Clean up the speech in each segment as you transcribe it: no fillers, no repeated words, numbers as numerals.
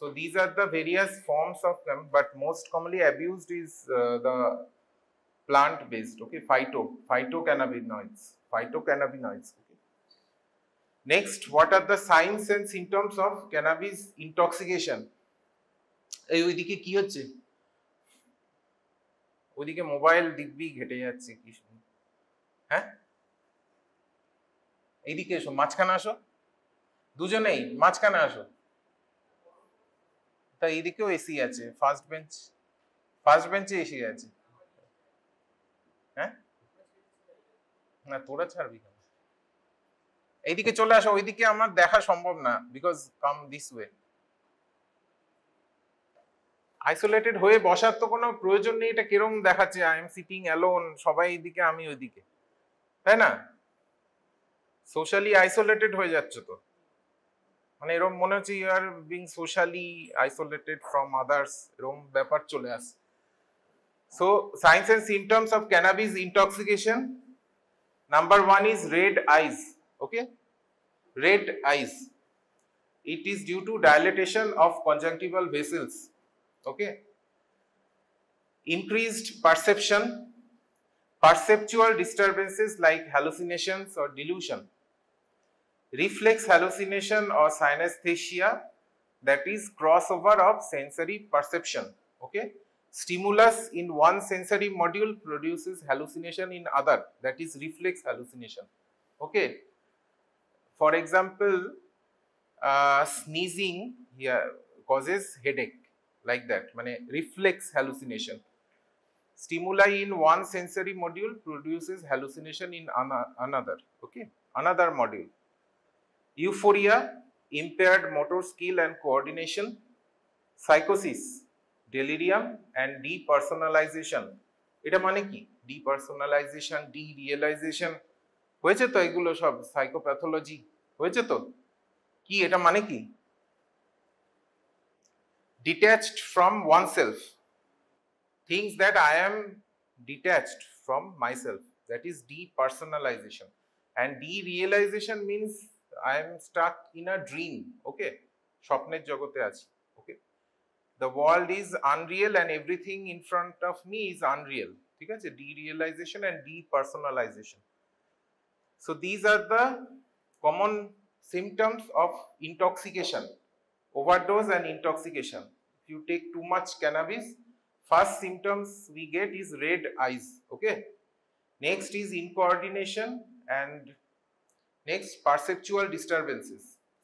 So these are the various forms of them, but most commonly abused is the plant-based, okay, phytocannabinoids. Okay. Next, what are the signs and symptoms of cannabis intoxication? এই ওইদিকে কি হচ্ছে? ওইদিকে mobile দিব্যি ঘেটে যাচ্ছে কি? হ্যাঁ, এইদিকে এসো, মাঝখানে আসো, দুজনেই মাঝখানে আসো। তা এইদিকেও এসি আছে, ফার্স্ট বেঞ্চে এসি আছে। হ্যাঁ, না তোরা ছাড়বি কেন? এইদিকে চলে আসো, ওইদিকে আমার দেখা সম্ভব না, because come this way. Isolated হয়ে বসার তো কোনো প্রয়োজন নেই, এটা কিরকম দেখাচ্ছে আই এম সিটিং অ্যালোন, সবাই এইদিকে আমি ওইদিকে, তাই না? সোশ্যালি আইসোলেটেড হয়ে যাচ্ছে তো, মানে এরকম মনে হচ্ছে you are being socially isolated from others, এরকম ব্যাপার চলে আসে। So signs and symptoms of cannabis intoxication, number 1 is red eyes. Okay, red eyes, it is due to dilatation of conjunctival vessels. Okay, increased perceptual disturbances like hallucinations or delusion, reflex hallucination or synesthesia, that is crossover of sensory perception. Okay, stimulus in one sensory module produces hallucination in other, that is reflex hallucination. Okay, for example, sneezing here causes headache, like that, mane reflex hallucination. Stimuli in one sensory module produces hallucination in another. Okay, another module. Euphoria, impaired motor skill and coordination, psychosis, delirium and depersonalization. এটা মানে কি? Depersonalization, derealization হয়েছে তো, এগুলো সব psychopathology হয়েছে তো। কি এটা মানে কি? Detached from oneself, things that I am detached from myself, that is depersonalization. And derealization means I am stuck in a dream. Okay, স্বপ্নের জগতে আছি। Okay, the world is unreal and everything in front of me is unreal. ঠিক আছে, derealization and depersonalization. So these are the common symptoms of intoxication, overdose and intoxication. If you take too much cannabis, first symptoms we get is red eyes. Okay, next is incoordination, and next perceptual disturbances.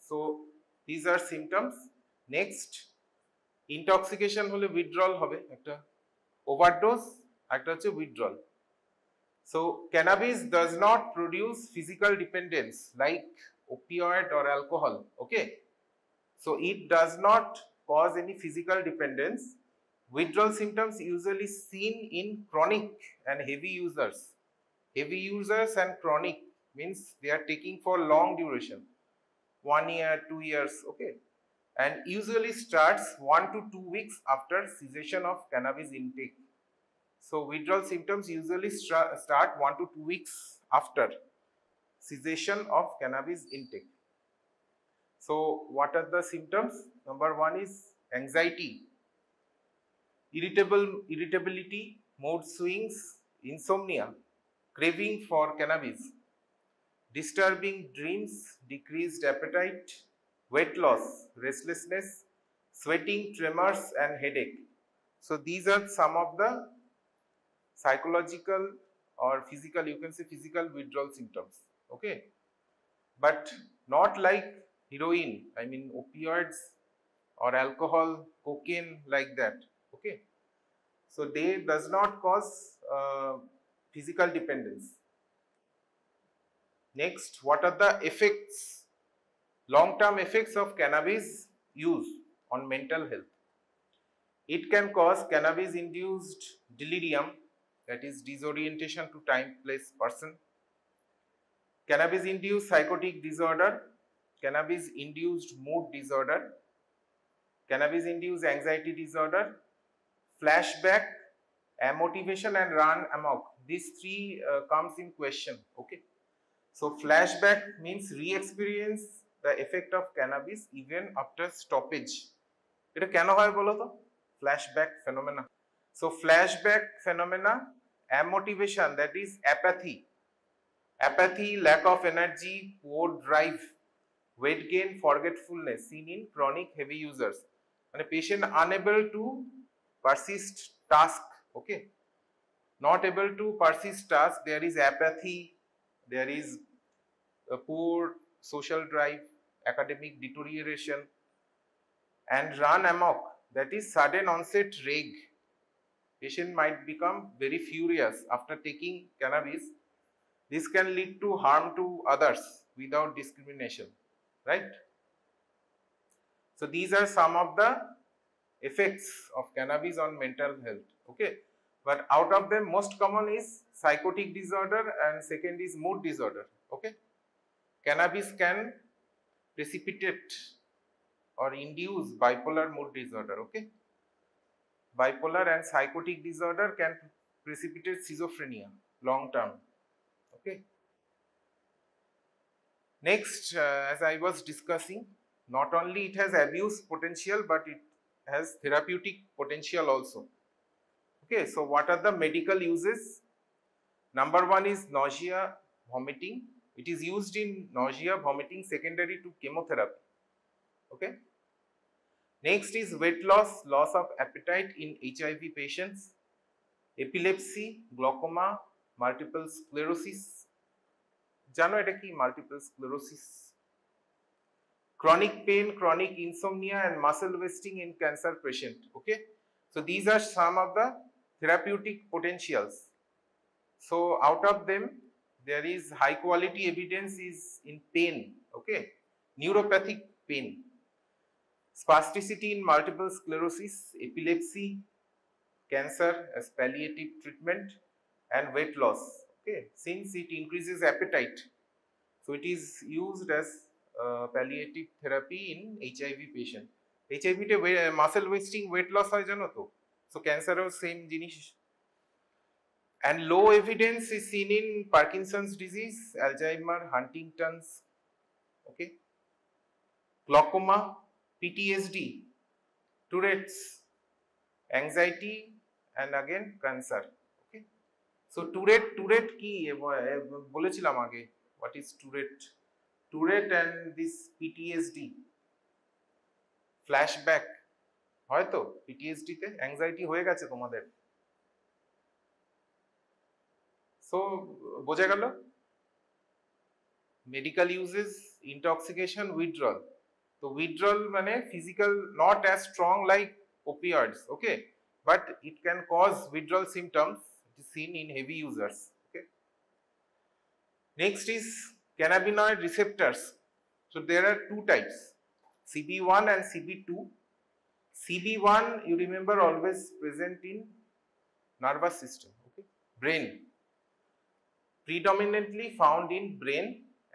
So these are symptoms. Next, intoxication hole withdrawal hobe ekta, overdose ekta hocche withdrawal. So cannabis does not produce physical dependence like opioid or alcohol. Okay, so it does not cause any physical dependence. Withdrawal symptoms usually seen in chronic and heavy users. Heavy users and chronic means they are taking for long duration, 1 year, 2 years. Okay, and usually starts 1 to 2 weeks after cessation of cannabis intake. So withdrawal symptoms usually start 1 to 2 weeks after cessation of cannabis intake. So what are the symptoms? Number 1 is anxiety, irritability, mood swings, insomnia, craving for cannabis, disturbing dreams, decreased appetite, weight loss, restlessness, sweating, tremors and headache. So these are some of the psychological or physical, you can say physical withdrawal symptoms. Okay, but not like heroin, I mean opioids or alcohol, cocaine, like that. Okay, so they does not cause physical dependence. Next, what are the effects, long-term effects of cannabis use on mental health? It can cause cannabis-induced delirium, that is disorientation to time, place, person. Cannabis-induced psychotic disorder, cannabis-induced mood disorder, cannabis-induced anxiety disorder, flashback, amotivation and run amok. These three comes in question. Okay, so flashback means re-experience the effect of cannabis even after stoppage. এটা কেন হয় বলো তো? Flashback phenomena. So flashback phenomena, amotivation, that is apathy. Apathy, lack of energy, poor drive, weight gain, forgetfulness seen in chronic heavy users. মানে patient unable to persist task, okay? Not able to persist task, there is apathy, there is a poor social drive, academic deterioration, and run amok, that is sudden onset rage. Patient might become very furious after taking cannabis. This can lead to harm to others without discrimination, right? So these are some of the effects of cannabis on mental health, okay? But out of them, most common is psychotic disorder and second is mood disorder, okay? Cannabis can precipitate or induce bipolar mood disorder, okay? Bipolar and psychotic disorder can precipitate schizophrenia long term, okay? Next, as I was discussing, not only it has abuse potential, but it has therapeutic potential also. Okay, so what are the medical uses? Number one is nausea, vomiting. It is used in nausea, vomiting secondary to chemotherapy. Okay. Next is weight loss, loss of appetite in HIV patients, epilepsy, glaucoma, multiple sclerosis. জানো এটা কি multiple sclerosis? Chronic pain, chronic insomnia, and muscle wasting in cancer patient. Okay, so these are some of the therapeutic potentials. So out of them, there is high quality evidence is in pain. Okay, neuropathic pain, spasticity in multiple sclerosis, epilepsy, cancer as palliative treatment, and weight loss. Okay, since it increases appetite, so it is used as palliative therapy in HIV patient. HIV te muscle wasting, weight loss hoy jano to, so cancer or same jinish. And low evidence is seen in Parkinson's disease, Alzheimer, Huntington's, okay, glaucoma, PTSD, Tourette's, anxiety, and again cancer. Okay, so Tourette ki bolechilam age, what is Tourette and this PTSD, flashback হয়তো PTSD তে anxiety হয়ে গেছে তোমাদের। So বোঝা গেল medical uses, intoxication, withdrawal. So withdrawal মানে physical, not as strong like opioids, okay, but it can cause withdrawal symptoms. It is seen in heavy users. Okay, next is cannabinoid receptors. So there are two types, CB1 and CB2. CB1, you remember, always present in nervous system, okay, brain, predominantly found in brain,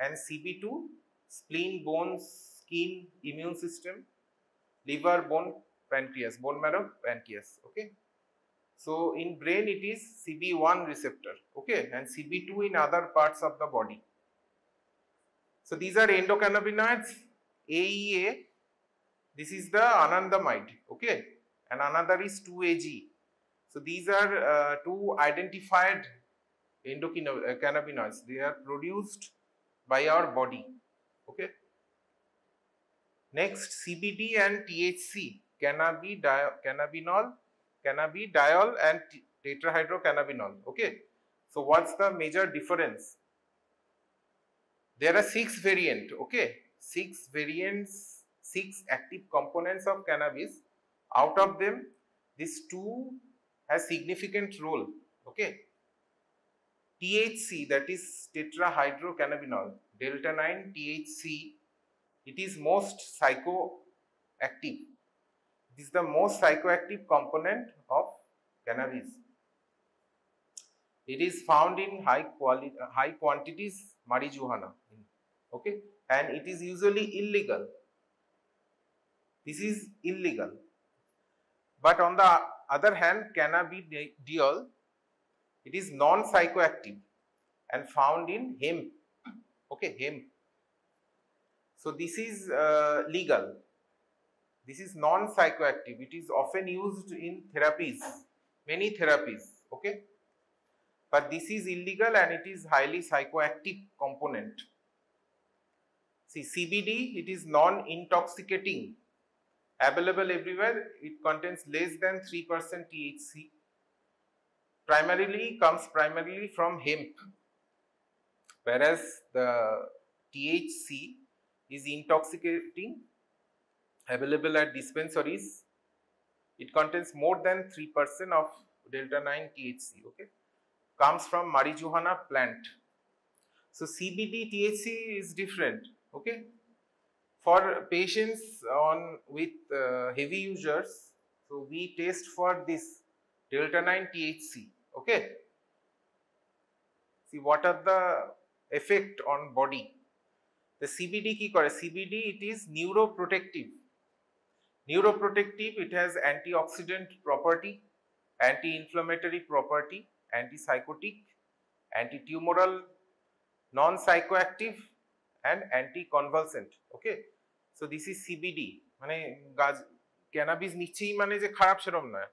and CB2, spleen, bones, skin, immune system, liver, bone, pancreas, bone marrow, pancreas. Okay, so in brain it is CB1 receptor, okay, and CB2 in other parts of the body. So these are endocannabinoids. AEA, this is the anandamide, okay, and another is 2AG. So these are two identified endocannabinoids. They are produced by our body. Okay, next CBD and THC, cannabidiol and tetrahydrocannabinol. Okay, so what's the major difference? There are 6 variants, okay, 6 variants, 6 active components of cannabis. Out of them, these 2 has significant role. Okay, THC, that is tetrahydrocannabinol, delta 9 THC, it is most psychoactive. It is the most psychoactive component of cannabis. It is found in high quantities marijuana, okay, and it is usually illegal. This is illegal. But on the other hand, cannabidiol, it is non-psychoactive and found in hemp. Okay, hemp. So this is legal. This is non-psychoactive. It is often used in therapies, many therapies, okay? But this is illegal and it is highly psychoactive component. See, CBD, it is non-intoxicating, available everywhere. It contains less than 3% THC. Comes primarily from hemp, whereas the THC is intoxicating, available at dispensaries. It contains more than 3% of delta 9 THC, okay? Comes from marijuana plant. So CBD THC is different, okay? For patients with heavy users, so we test for this delta 9 THC, okay? See what are the effect on body. The CBD ki kore? CBD, it is neuroprotective. Neuroprotective, it has antioxidant property, anti-inflammatory property, antipsychotic, anti-tumoral, non-psychoactive and anti-convulsant. Okay, so this is CBD. মানে cannabis নিচ্ছেই মানে যে খারাপ সেরকম না.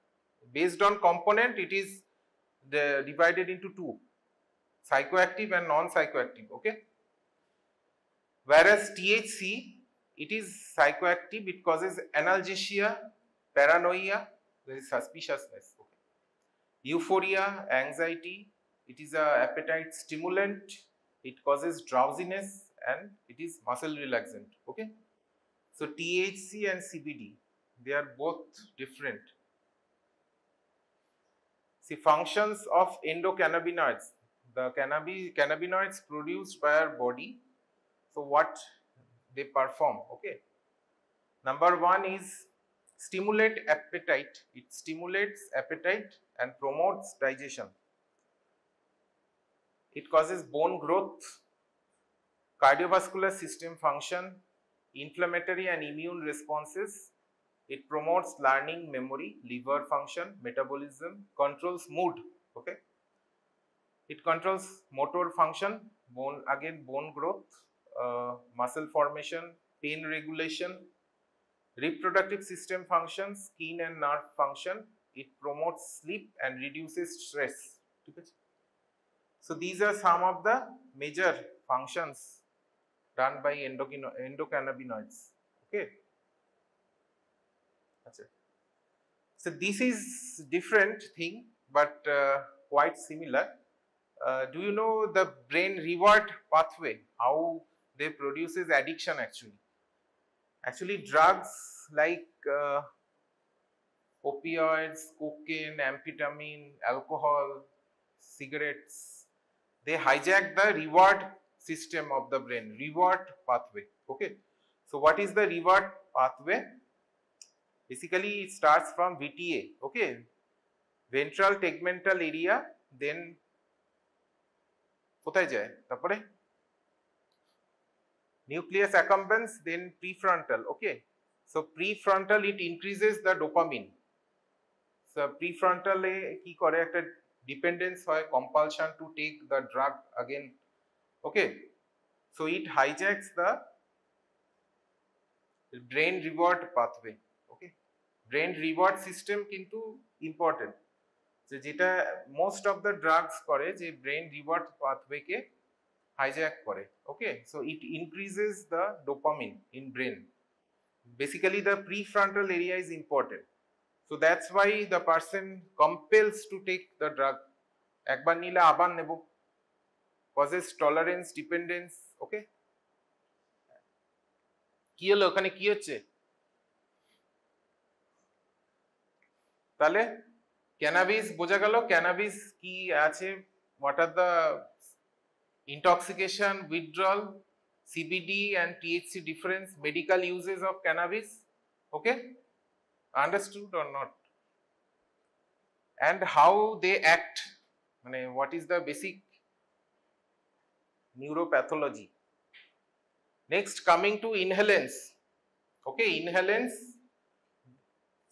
Based on component, it is divided into two, psychoactive and non-psychoactive. Okay, whereas THC, it is psychoactive. It causes analgesia, paranoia, there is suspiciousness, okay, euphoria, anxiety. It is a appetite stimulant. It causes drowsiness and it is muscle relaxant. Okay, so THC and CBD, they are both different. See, functions of endocannabinoids. The cannabinoids produced by our body. So what they perform, okay? Number one is stimulate appetite. It stimulates appetite and promotes digestion. It causes bone growth, cardiovascular system function, inflammatory and immune responses. It promotes learning, memory, liver function, metabolism, controls mood, okay? It controls motor function, bone growth, muscle formation, pain regulation, reproductive system function, skin and nerve function. It promotes sleep and reduces stress. So these are some of the major functions done by endocannabinoids. Okay. So this is different thing, but quite similar. Do you know the brain reward pathway? How they produces addiction actually? Actually, drugs like opioids, cocaine, amphetamine, alcohol, cigarettes, they hijack the reward system of the brain, reward pathway. Okay, so what is the reward pathway? Basically, it starts from VTA, okay, ventral tegmental area, then কোথায় যায় তারপরে nucleus accumbens, then prefrontal. Okay, so prefrontal, it increases the dopamine. So prefrontal এ কি করে একটা dependence হয়, compulsion to take the drug again. Okay, so it hijacks the brain reward pathway. Okay, brain reward system কিন্তু important. যেটা most of the drugs করে যে brain reward pathway কে hijack করে. Okay, so it increases the dopamine in brain. Basically, the prefrontal area is important. So that's why the person compels to take the drug. একবার নিলে আবার নেব, causes tolerance, dependence. Okay, কি হলো ওখানে, কি হচ্ছে তাহলে? ক্যানাবিস বোঝা গেল, ক্যানাবিস কি আছে, what are the intoxication, withdrawal, CBD and THC difference, medical uses of cannabis. Okay, understood or not? And how they act, what is the basic neuropathology. Next, coming to inhalants. Okay, inhalants,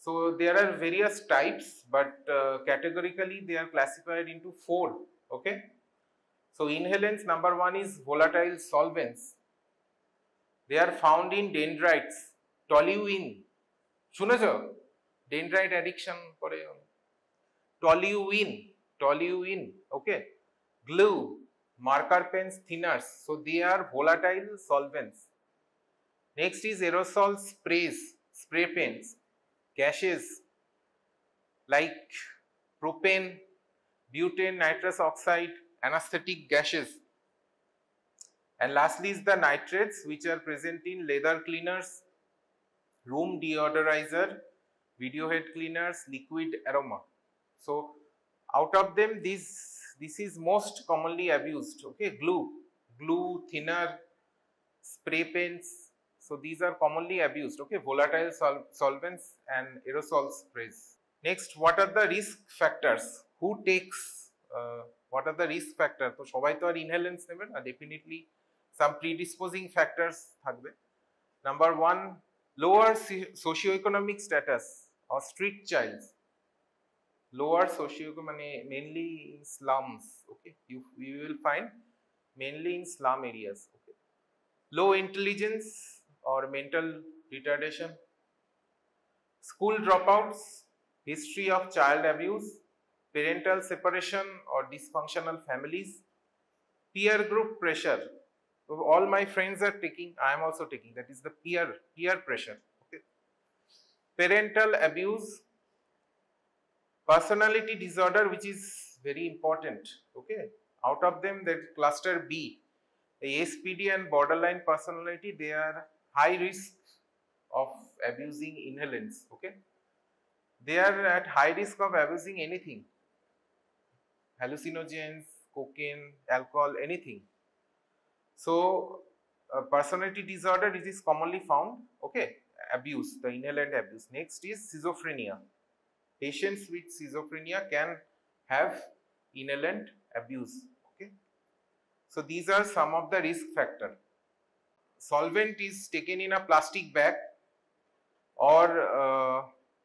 so there are various types, but categorically they are classified into 4. Okay, so inhalants, number one is volatile solvents. They are found in dendrites, toluene, শুনেছো? Dendrite addiction করে। Toluene, okay? Glue, marker pens, thinners. So they are volatile solvents. Next is aerosol sprays, spray paints, gases like propane, butane, nitrous oxide, anesthetic gases. And lastly is the nitrates, which are present in leather cleaners, room deodorizer, video head cleaners, liquid aroma. So out of them, this is most commonly abused. Okay, glue, thinner, spray paints. So these are commonly abused. Okay, volatile solvents and aerosol sprays. Next, what are the risk factors? Who takes? What are the risk factors? So সবাই তো আর inhalants নেবে না, definitely some predisposing factors থাকবে. Number one, lower socioeconomic status or street childs. Lower socioeconomic, mainly in slums. Okay, you will find mainly in slum areas. Okay, low intelligence or mental retardation, school dropouts, history of child abuse, parental separation or dysfunctional families, peer group pressure. So all my friends are taking, I am also taking. That is the peer pressure. Okay, parental abuse, personality disorder, which is very important. Okay, out of them, that cluster B, the SPD and borderline personality, they are high risk of abusing inhalants. Okay, they are at high risk of abusing anything, hallucinogens, cocaine, alcohol, anything. So personality disorder, it is commonly found. Okay, abuse, the inhalant abuse. Next is schizophrenia. Patients with schizophrenia can have inhalant abuse. Okay, so these are some of the risk factor. Solvent is taken in a plastic bag or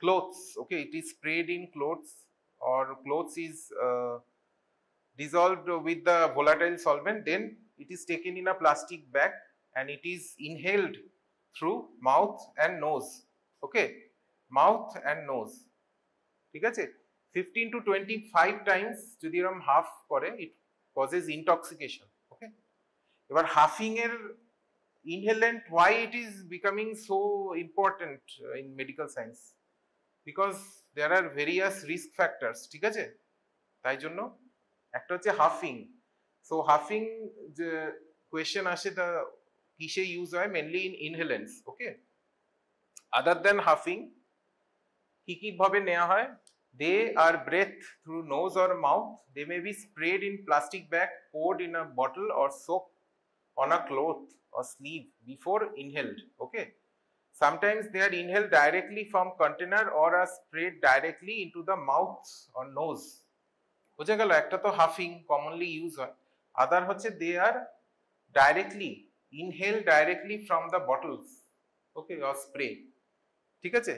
clothes. Okay, it is sprayed in clothes, or clothes is dissolved with the volatile solvent, then it is taken in a plastic bag and it is inhaled through mouth and nose. Okay, mouth and nose. ঠিক আছে, 15 to 25 times যদি এরকম half করে, it causes intoxication. Okay, এবার huffing এর inhalant, why it is becoming so important in medical science? Because there are various risk factors. ঠিক আছে, তাই জন্য একটা হচ্ছে হাফিং. সো হাফিং যে কোয়েশ্চেন আসে, তা কিসে ইউজ হয়? Mainly in ইনহেলেন্টস. Okay, other then huffing কি কি ভাবে নেওয়া হয়? They are breathed through nose or mouth. They may be sprayed in plastic bag, poured in a bottle, or soaked on a cloth or sleeve before inhaled. Okay, sometimes they are inhaled directly from container or are sprayed directly into the mouth or nose. বুঝা গেল? একটা তো huffing commonly use হয়, other হচ্ছে they are directly inhale directly from the bottles. Okay, or spray. ঠিক আছে,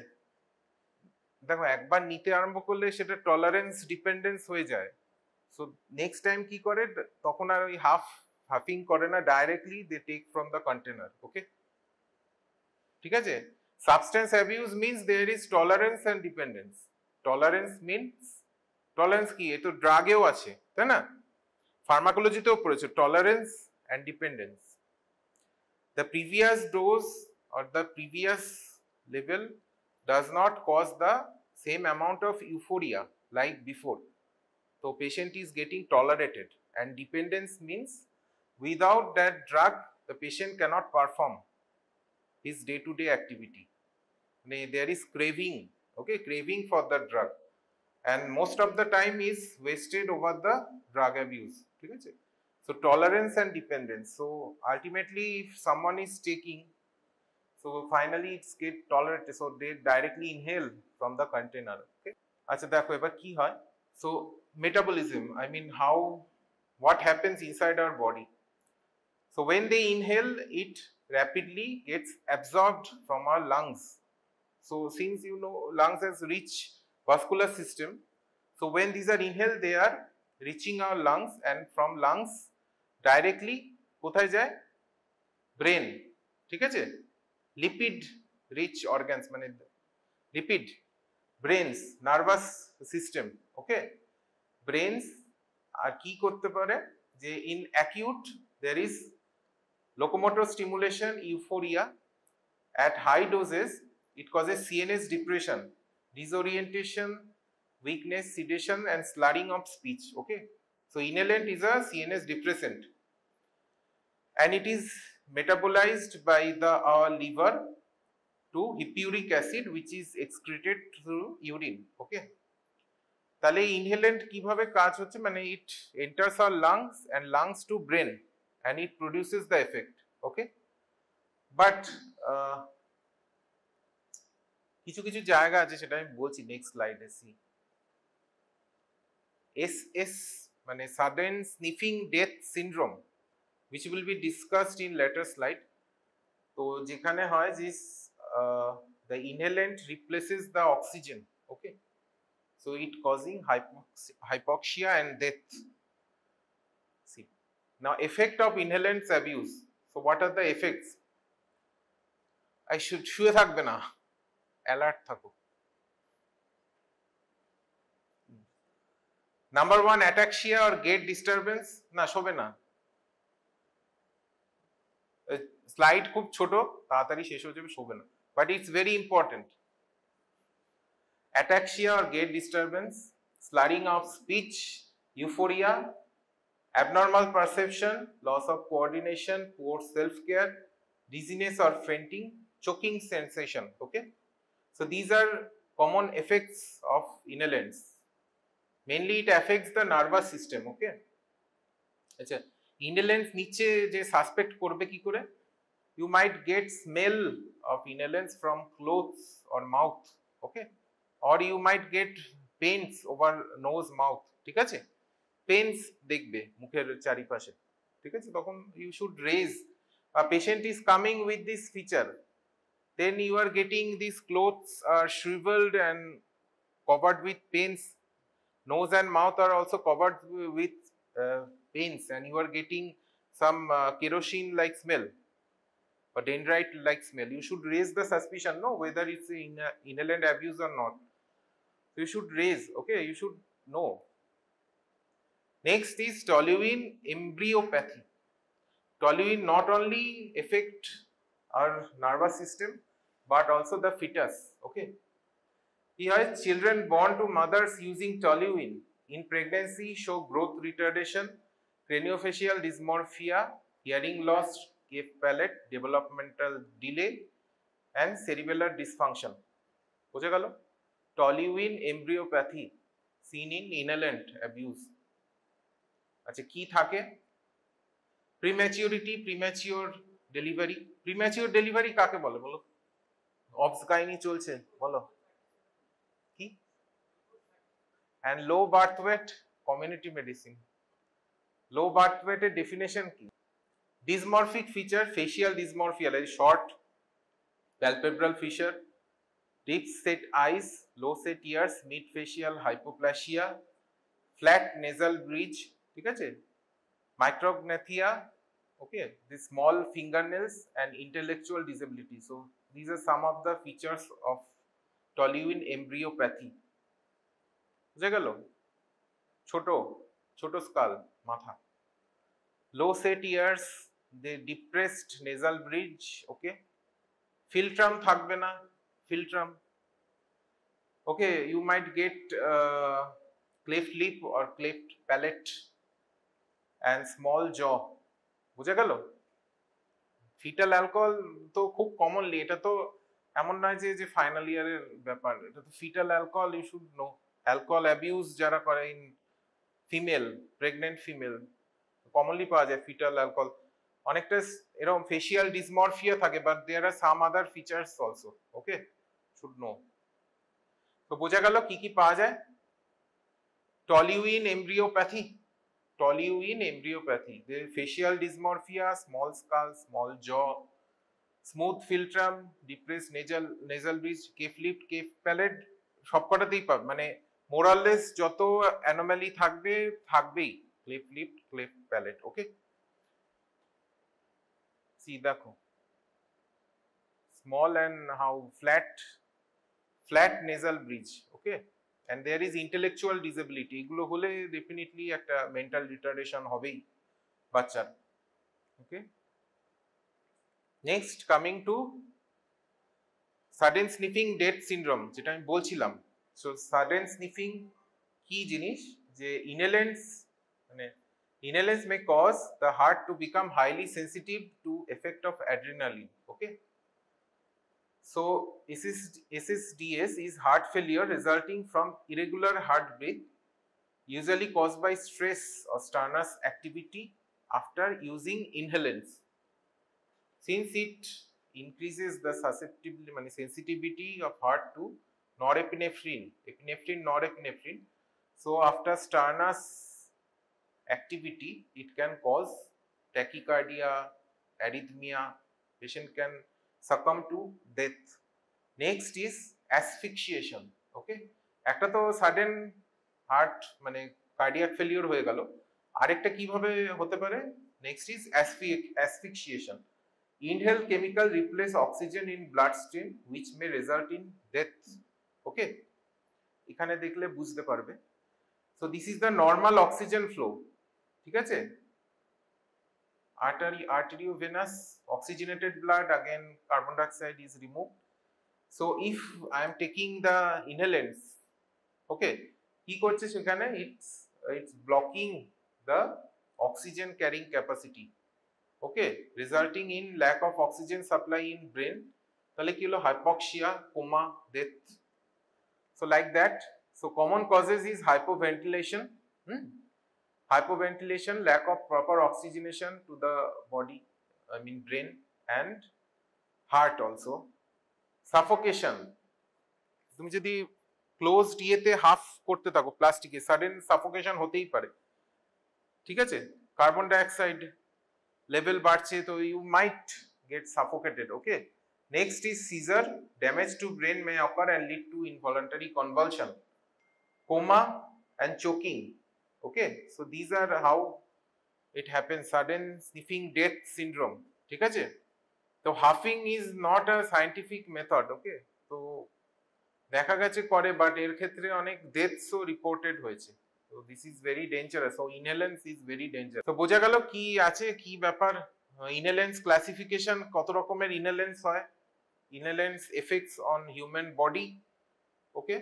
দেখো একবার নিতে আরম্ভ করলে সেটা টলারেন্স ডিপেন্ডেন্স হয়ে যায়. সো নেক্সট টাইম কি করে, তখন আর ওই হাফিং করে না, directly they take from the container. Okay, ঠিক আছে. Substance abuse means there is tolerance and dependence. Tolerance means, tolerance কি, এ তো ড্রাগেও আছে, তাই না? ফার্মাকোলজিতেও পড়েছে tolerance and dependence. The previous dose or the previous level does not cause the same amount of euphoria like before. So patient is getting tolerated. And dependence means without that drug the patient cannot perform his day-to-day activity. There is craving, okay, craving for the drug, and most of the time is wasted over the drug abuse. Okay? So tolerance and dependence. So ultimately if someone is taking, so finally it's get tolerated, so they directly inhale from the container. Okay, acha dekho ebar ki hoy. So metabolism, I mean what happens inside our body. So when they inhale, it rapidly gets absorbed from our lungs. So since you know lungs has rich vascular system, so when these are inhaled, they are reaching our lungs, and from lungs directly কোথায় যায়? Brain. ঠিক আছে, lipid rich organs, মানে repeat, brains, nervous system, okay, brains আর কি করতে পারে যে in acute there is locomotor stimulation, euphoria. At high doses it causes CNS depression, disorientation, weakness, sedation and slurring of speech, okay. So inhalant is a CNS depressant and it is metabolized by the liver to hippuric acid which is excreted through urine, okay. তাহলে ইনহেলেন্ট কিভাবে কাজ হচ্ছে, মানে it enters our lungs and lungs to brain and it produces the effect, okay. But কিছু কিছু জায়গা আছে সেটা আমি বলছি নেক্সট স্লাইডে। সি এস মানে sudden sniffing death syndrome which will be discussed in later slide. তো যেখানে হয় যে the inhalant replaces the oxygen, okay, so it causing hypoxia and death. See, now effect of inhalants abuse. So what are the effects? I should শুয়ে থাকবে না, alert থাকো। Number 1, ataxia or gait disturbance, না শোবে না। Slide খুব ছোট, তাড়াতাড়ি শেষ হয়ে যাবে, শোবে না, but it's very important. ataxia or gait disturbance, slurring of speech, euphoria, abnormal perception, loss of coordination, poor self-care, dizziness or fainting, choking sensation, okay. So these are common effects of inhalants. Mainly it affects the nervous system, okay. আচ্ছা, inhalants নিচে যে suspect করবে কি করে? You might get smell of inhalants from clothes or mouth, okay, or you might get pains over nose mouth, ঠিক আছে, pens দেখবে মুখের চারিপাশে, ঠিক আছে, তখন you should raise, a patient is coming with this feature, then you are getting these clothes are shriveled and covered with pains, nose and mouth are also covered with pains, and you are getting some kerosene like smell or dendrite like smell. You should raise the suspicion, no, whether it's inhalant abuse or not. So you should raise, okay, you should know. Next is toluene embryopathy. Toluene not only affect our nervous system but also the fetus, okay. Here children born to mothers using toluene in pregnancy show growth retardation, craniofacial dysmorphia, hearing loss, cleft palate, developmental delay and cerebellar dysfunction. বোঝা গেল? Toluene embryopathy seen in inhalant abuse. আচ্ছা, কি থাকে? Prematurity, premature delivery. Premature delivery কাকে বলে বলো? অবস কাহিনী চলছে, বলো কি? And low birth weight, community medicine. Low birth weight এর definition কি? Dysmorphic feature, facial dysmorphia like short palpebral fissure, deep set eyes, low set ears, mid facial hypoplasia, flat nasal bridge, ঠিক আছে, micrognathia, okay, the small fingernails and intellectual disability. So these are some of the features of toluene embryopathy. বুঝা গেল? ছোট ছোট skull মাথা, low set ears, the depressed nasal bridge, okay, philtrum থাকবে না, philtrum, okay, you might get cleft lip or cleft palate and small jaw. বুঝা গেল? Fetal alcohol তো খুব কমনলি, এটা তো এমন নয় যে ফাইনাল ইয়ারের ব্যাপার, এটা তো fetal alcohol, you should know. Alcohol abuse যারা করে in female, pregnant female, commonly পাওয়া যায় ফিটাল অ্যালকোহল। অনেকটা এরকম ফেশিয়াল ডিসমরফিয়া থাকে, but there are some other features also, okay, should know. তো বোঝা গেল কি কি পাওয়া যায়? toluene embryopathy, toluene embryopathy, the facial dysmorphia, small skull, small jaw, smooth philtrum, depressed nasal bridge, cleft lip, cleft palate, সবকটাতেই পাবে, মানে মোরাললেস যত অ্যানোমালি থাকবেই cleft lip, cleft palate, ওকে। See দেখো, small and how flat flat nasal bridge, okay, and there is intellectual disability, এগুলো হলে definitely একটা mental retardation হবেই বাচ্চার, okay. Next, coming to sudden sniffing death syndrome, যেটা আমি বলছিলাম। So sudden sniffing কি জিনিস, যে inhalants, মানে inhalants may cause the heart to become highly sensitive to effect of adrenaline, okay. So SSDS is heart failure resulting from irregular heartbeat, usually caused by stress or strenuous activity after using inhalants. Since it increases the sensitivity of heart to norepinephrine, norepinephrine. So after strenuous activity, it can cause tachycardia, arrhythmia. Patient can succumb to death. Next is asphyxiation. Okay, একটা তো sudden heart মানে cardiac failure হয়ে গেল, আরেকটা কিভাবে হতে পারে? Next is asphyxiation. Inhaled chemical replace oxygen in bloodstream which may result in death. Okay, এখানে দেখলে বুঝতে পারবে। So this is the normal oxygen flow, ঠিক আছে। Arteriovenous oxygenated blood, again carbon dioxide is removed. So if I am taking the inhalants, okay, কি করছে সেখানে, it's blocking the oxygen carrying capacity, okay, resulting in lack of oxygen supply in brain. তাহলে কি হলো? hypoxia, coma, death. So like that. So common causes is hypoventilation, hypoventilation, lack of proper oxygenation to the body, I mean brain and heart also. Suffocation, তুমি যদি closed ইয়েতে half করতে থাকো প্লাস্টিকে, sudden suffocation হতেই পারে, ঠিক আছে। কার্বন ডাইঅক্সাইড লেভেল বাড়ছে, তো you might get suffocated, okay. Next is seizure, damage to brain may occur and lead to involuntary convulsion, coma and choking, okay. So these are how it happens, sudden sniffing death syndrome, ঠিক আছে। তো huffing is not a scientific method, okay. তো দেখা গেছে করে, but এর ক্ষেত্রে অনেক ডেথসও রিপোর্টেড হয়েছে। তো this is very dangerous. So inhalants is very dangerous. তো বোঝা গেল কি আছে, কি ব্যাপার। ইনহেলেন্স ক্লাসিফিকেশন, কত রকমের ইনহেলেন্স হয়, inhalants effects on human body, okay,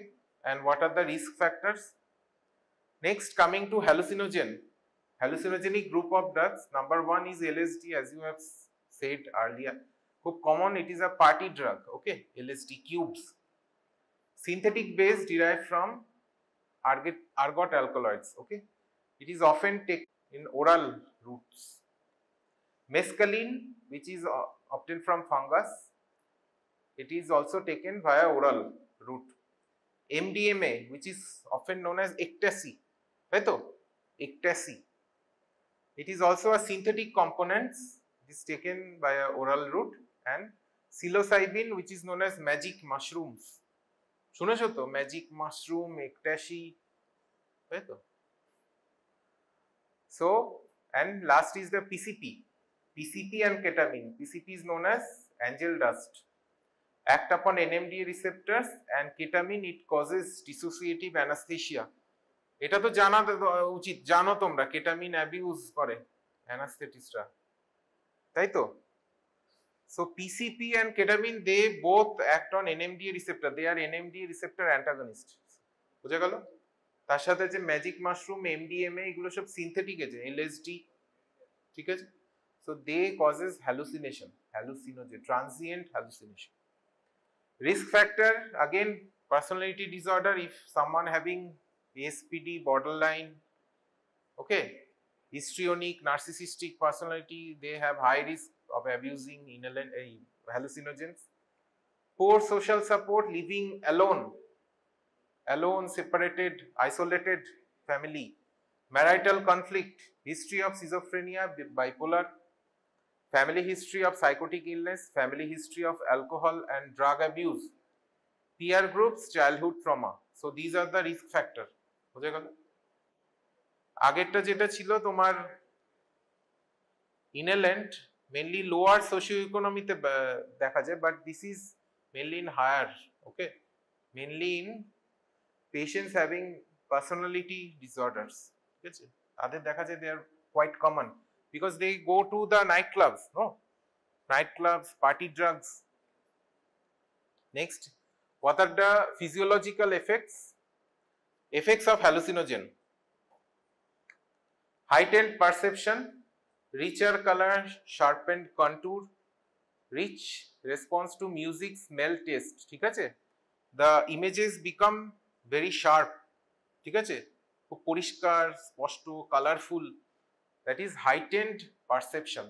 and what are the risk factors. Next, coming to hallucinogen, hallucinogenic group of drugs. Number one is LSD, as you have said earlier, খুব common, it is a party drug, okay, LSD cubes. Synthetic base derived from ergot alkaloids, okay. It is often taken in oral routes. Mescaline, which is obtained from fungus, it is also taken via oral route. MDMA, which is often known as ecstasy, right? Ecstasy, it is also a synthetic component, it is taken by a oral route. And psilocybin, which is known as magic mushrooms, শুনেছো তো, magic mushroom, এক্টাসি, তাই তো। So, and last is the PCP and ketamine. PCP is known as angel dust, act upon NMDA receptors, and ketamine, it causes dissociative anesthesia. এটা তো জানা উচিত, জানো তোমরা কেটামিন অ্যাবিউজ করে অ্যানাস্থেটিস্টরা, তাই তো। So PCP and ketamine, they both act on NMDA receptor. They are NMDA receptor antagonist. বুঝা গেল? তার সাথে যে ম্যাজিক মাশরুম, MDMA, এগুলো সব সিনথেটিক আছে, LSD, ঠিক আছে। So they causes hallucination, hallucinogen, transient hallucination. Risk factor, again, personality disorder, if someone having ASPD, borderline, okay, histrionic, narcissistic personality, they have high risk of abusing hallucinogens. Poor social support, living alone, separated, isolated family, marital conflict, history of schizophrenia, bipolar, family history of psychotic illness, family history of alcohol and drug abuse, peer groups, childhood trauma. So these are the risk factor. বুঝা গেল? আগেরটা যেটা ছিল তোমার inhalant, mainly lower socio ইকোনমিতে দেখা যায়, but this is mainly in higher, okay. mainly in patients having personality disorders. ঠিক আছে, তাদের দেখা যায় they are quite common because they go to the nightclubs, no? Nightclubs, party drugs. Next, what are the physiological effects? Effects of hallucinogen: heightened perception, richer color, sharpened contour, rich response to music, smell, taste. ঠিক আছে, the images become very sharp. ঠিক আছে, খুব পরিষ্কার, স্পষ্ট, colourful, that is heightened perception.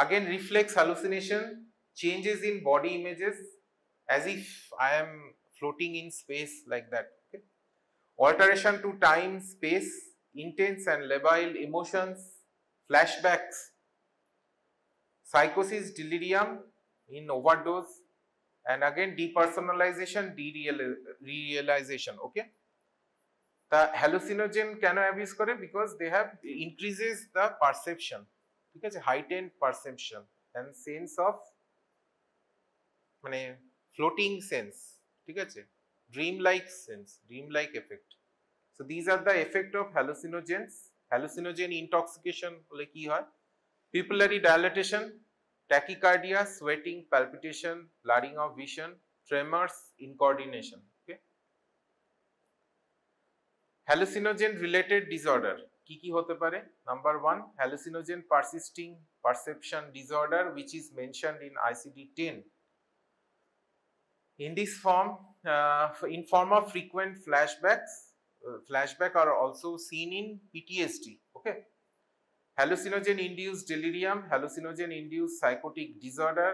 Again, reflex hallucination, changes in body images as if I am floating in space like that. Okay? Alteration to time, space, intense and labile emotions, flashbacks, psychosis, delirium in overdose, and again depersonalization, derealization. Okay, the hallucinogen কেন abuse করে? Because they have increases the perception. ঠিক আছে, heightened perception and sense of মানে floating sense. ঠিক আছে, dream like sense, dream like effect. So these are the effect of hallucinogens. Hallucinogen intoxication হলে কি হয়? Pupillary dilatation, tachycardia, sweating, palpitation, blurring of vision, tremors, incoordination. Okay, hallucinogen related disorder কি কি হতে পারে? Number 1, hallucinogen persisting perception disorder, which is mentioned in ICD-10. In this form, in form of frequent flashbacks, flashback are also seen in PTSD. Okay, hallucinogen induced delirium, hallucinogen induced psychotic disorder,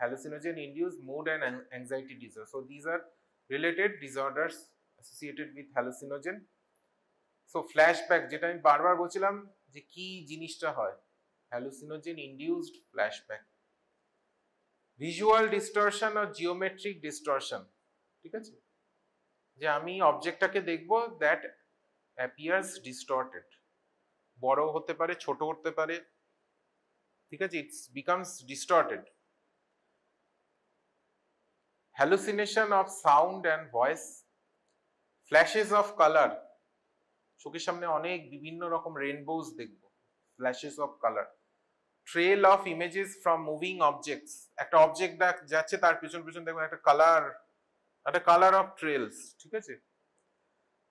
hallucinogen induced mood and anxiety disorder. So these are related disorders associated with hallucinogen. So flashback, যেটা আমি বারবার বলছিলাম যে কি জিনিসটা হয়, hallucinogen induced flashback. Visual distortion or geometric distortion. ঠিক আছে, যে আমি অবজেক্টটাকে দেখব, that appears distorted, বড় হতে পারে, ছোট হতে পারে। ঠিক আছে, it becomes distorted. Hallucination of sound and voice, flashes of color, চোখের সামনে অনেক বিভিন্ন রকম রেইনবোজ দেখব, flashes of color. Trail of images from moving objects, একটা অবজেক্ট যাচ্ছে, তার পিছন পিছন দেখবেন একটা কালার অফ ট্রেলস। ঠিক আছে,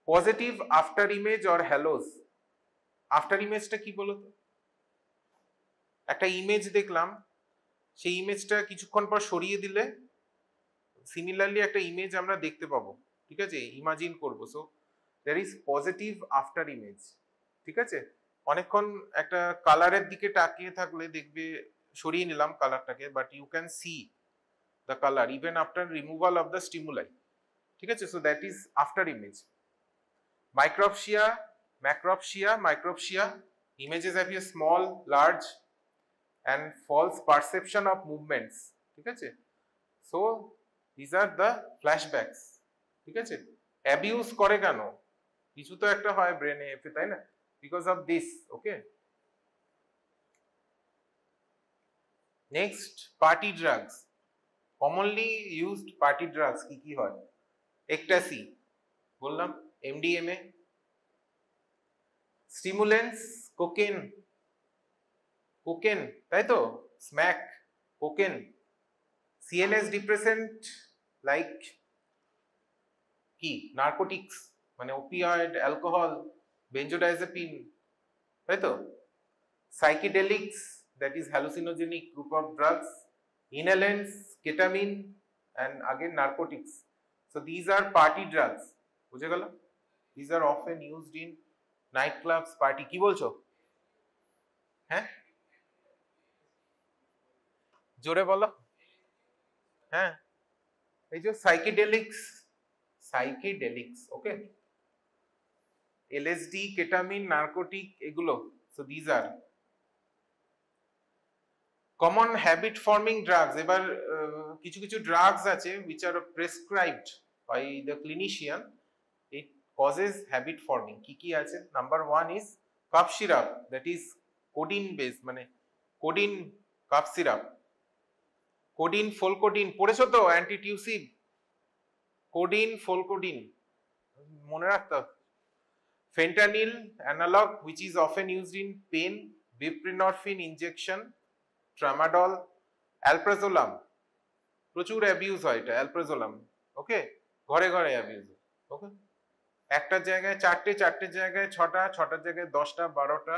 positive after image or halos. After ইমেজটা কি বলতো? একটা ইমেজ দেখলাম, সেই ইমেজটা কিছুক্ষণ পর সরিয়ে দিলে সিমিলারলি একটা ইমেজ আমরা দেখতে পাবো। ঠিক আছে, ইমাজিন করবো। So there is positive after image. ঠিক আছে, অনেকক্ষণ একটা কালারের দিকে তাকিয়ে থাকলে দেখবে সরিয়ে নিলাম কালারটাকে, but you can see the colour even after removal of the stimuli. ঠিক আছে, so that is after image. Micropsia, macropsia, micropsia, images appear small, large and false perception of movements. ঠিক আছে, so these are the flashbacks. ঠিক আছে, abuse করে কেন? কিছু তো একটা হয় ব্রেনে, তাই না? because of this. Okay, next, party drugs. commonly used party drugs কি কি হয়? ecstasy বললাম, MDMA, stimulants, কোকেন, তাই তো, smack, cocaine, CNS depressant like কি নার্কোটিক্স, মানে ওপিয়েড, অ্যালকোহল, বেঞ্জোডাইজাপিন, তাই তো, সাইকিডেলিক্স, that is hallucinogenic group of drugs, inhalants, ketamine and again narcotics. So these are party drugs. বুঝে গেল? These are often used in nightclubs, party. কি বলছো? হ্যাঁ, জোরে বলো। হ্যাঁ, এই যে সাইকিডেলিক্স, ওকে, LSD, কেটামিন, নার্কোটিক, এগুলো। So these are common habit forming drugs. এবার কিছু কিছু ড্রাগস আছে which are prescribed by the clinician. It causes habit forming. কি কি আছে? Number 1 is cough syrup, that is codeine based, মানে codeine cough syrup, codeine, folcodeine, পড়েছো তো, অ্যান্টিটিউসিভ। কোডিন, ফোলকোডিন মনে রাখতে হবে। Fentanyl analogue which is often used in pain, buprenorphine injection, tramadol, alprazolam প্রচুর অ্যাবিউজ হয় এটা অ্যালপ্রাজোলাম। ওকে, ঘরে ঘরে অ্যাবিউজ। ওকে, একটার জায়গায় চারটে, চারটের জায়গায় ছটা, ছটার জায়গায় 10টা, 12টা,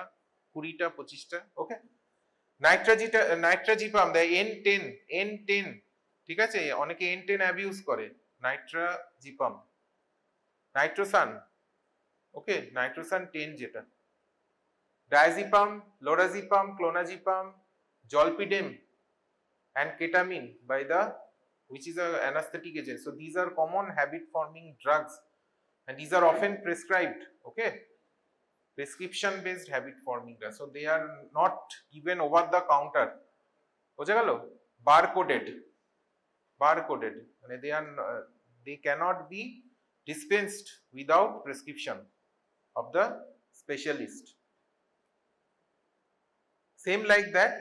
20টা, 25টা। ওকে, নাইট্রাজিপাম দেয় N10, N10, ঠিক আছে, অনেকে N10 অ্যাবিউজ করে। নাইট্রাজিপাম, নাইট্রোসান, ওকে, নাইট্রোসান 10 যেটা, diazepam, lorazepam, clonazepam, zolpidem and ketamine by the which is a anesthetic agent. So these are common habit forming drugs and these are often prescribed. Okay, prescription based habit forming drugs, so they are not given over the counter. বোঝা গেল? Barcoded, barcoded, মানে they cannot be dispensed without prescription of the specialist. Same like that,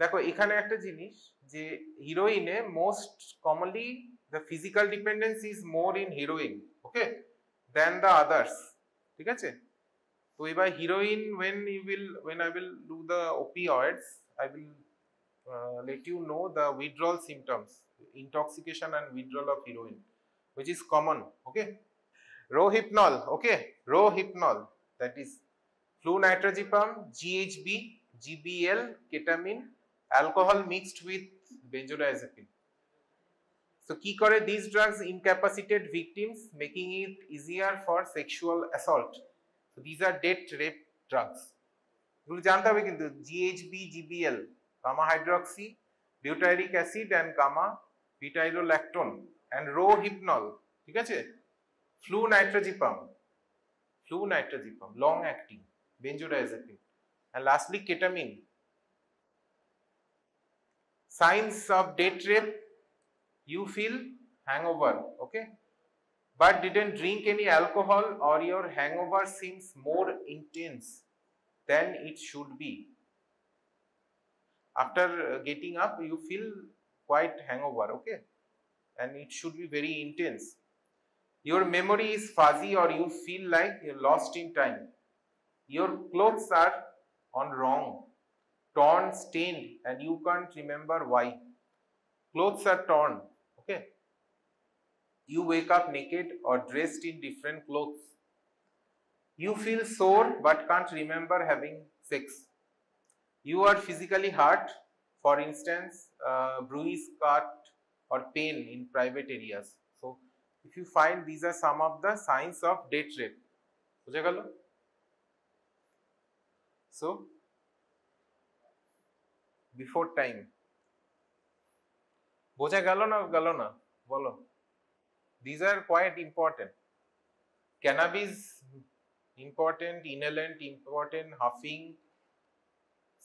দেখো এখানে একটা জিনিস যে হিরোইনে most commonly the physical dependence is more in heroin, okay, then the others, ঠিক আছে। তো এবার heroin when I will do the opioids, I will let you know the withdrawal symptoms, intoxication and withdrawal of heroin, which is common. Okay, rohypnol, okay, rohypnol, that is flunitrazepam, GHB, GBL, ketamine, alcohol mixed with benzodiazepine. So কি করে, these drugs incapacitate victims, making it easier for sexual assault. So these are death rape drugs. এগুলো জানতে হবে কিন্তু, GHB, GBL, gamma hydroxy butyric acid and gamma butyrolactone and rohypnol, ঠিক আছে, flunitrazepam, long acting benzodiazepine, and lastly ketamine. Signs of death rape: you feel hangover, okay, but didn't drink any alcohol, or your hangover seems more intense than it should be. After getting up you feel quite hangover, okay, and it should be very intense. Your memory is fuzzy, or you feel like you're lost in time. Your clothes are on wrong, torn, stained, and you can't remember why. Clothes are torn, okay. You wake up naked or dressed in different clothes. You feel sore but can't remember having sex. You are physically hurt, for instance, bruise, cut, or pain in private areas. So if you find these are some of the signs of death rape. বুঝা গেল? So before time, বোঝা গেল না বলো? These are quite important. Cannabis important, inhalant important, huffing,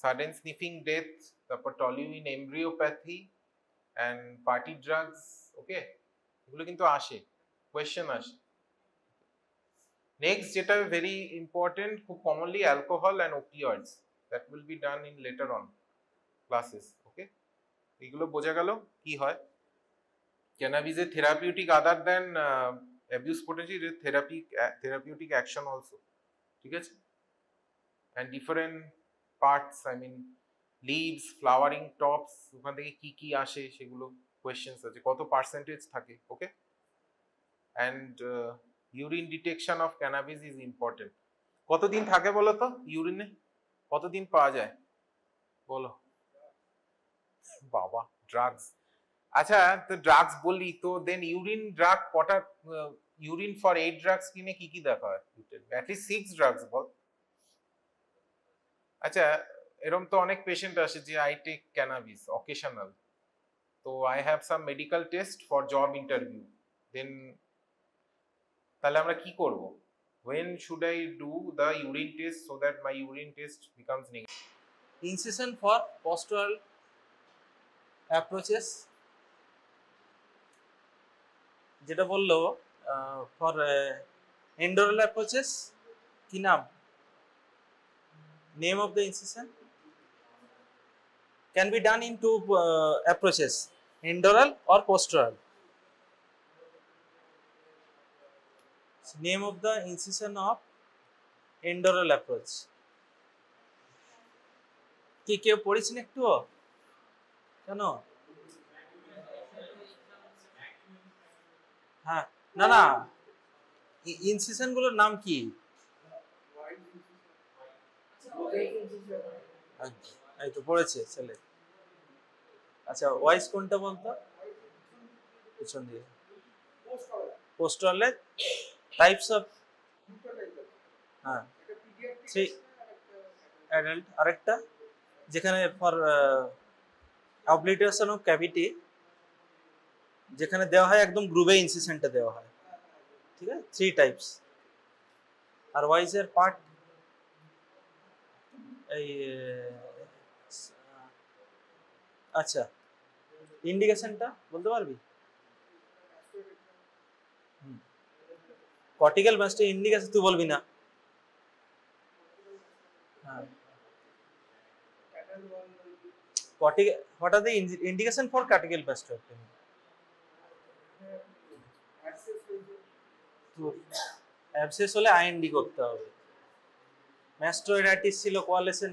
sudden sniffing death, তারপর toluene embryopathy and party drugs, okay, এগুলো কিন্তু আসে, question আসে। Next যেটা very important, খুব commonly alcohol and opioids, that will be done in later on classes, okay. এগুলো বোঝা গেল কি হয়। Cannabis is therapeutic other than abuse potency, therapeutic action also, ঠিক আছে, and different parts, I mean leaves, flowering tops, ওখান থেকে কি আসে সেগুলো questions আছে, কত পার্সেন্টেজ থাকে, okay, and urine detection of cannabis is important. কতদিন থাকে বলো তো ইউরিনে, কতদিন পাওয়া যায় বলো বাবা? ড্রাগস, আচ্ছা তো ড্রাগস বললি তো, দেন ইউরিন ড্রাগ কটা, ইউরিন ফর 8 ড্রাগস কিনে কি দেখা হয়? অ্যাট লিস্ট 6 ড্রাগস বল। আচ্ছা এরকম তো অনেক পেশেন্ট আসে যে আই টেক ক্যানাবিস অকেশনাল, তো I have some medical test for job interview, then তাহলে আমরা কি করব? when should I do the urine test so that my urine test becomes negative? Incision for postural approaches, যেটা বললো for endoral approaches, কি নাম, name of the incision, can be done in two approaches, endoral or postural. Name of the incision of endoral approach. কি কেউ পড়েছেন একটুও? কেন? হ্যাঁ, না না, ইনসিশন গুলোর নাম কি? এই তো পড়েছে ছেলে। আচ্ছা, ওয়াইস কোনটা বলতো? পিছন দিয়ে পোস্টারলে টাইপস অফ, হ্যাঁ, থ্রি অ্যাডাল্ট, আরেকটা যেখানে ফর অবলিটারেশন অফ ক্যাভিটি, যেখানে দেওয়া হয় একদম গ্রুভে ইনসিশনটা দেওয়া হয়, ঠিক আছে, থ্রি টাইপস। আর ওয়াইজ এর পার্ট এই, আচ্ছা, ইন্ডিকেশনটা বলতে পারবি? কর্টিক্যাল মাস্টার ইন্ডিকেশন তুই বলবি না? হ্যাঁ, cortical, what are the indication for cortical mastectomy? Abscess হলে আইএনডি করতে হবে। ম্যাস্টোইডাইটিস ছিল, কোয়ালেসেন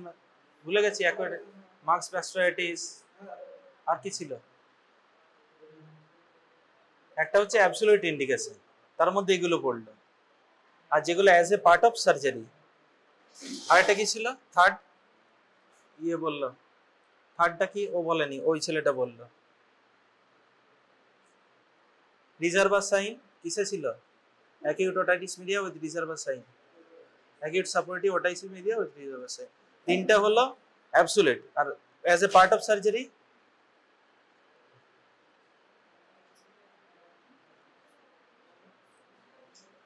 ভুলে গেছি, মার্কস ম্যাস্টোইডাইটিস, আর কি ছিল? একটা হচ্ছে অ্যাবসলিউট ইন্ডিকেশন, তার মধ্যে এগুলো পড়লো, আর যেগুলো as a part of surgery. আর একটা কি ছিল থার্ড? ইয়ে বললো, থার্ডটা কি ও বলেনি, ওই ছেলেটা বললো। রিজার্ভার সাইন কিসে ছিল? Acute otitis media with reservoir sign, acute suppurative otitis media with reservoir sign. তিনটা হলো অ্যাবসলিউট, আর as a part of surgery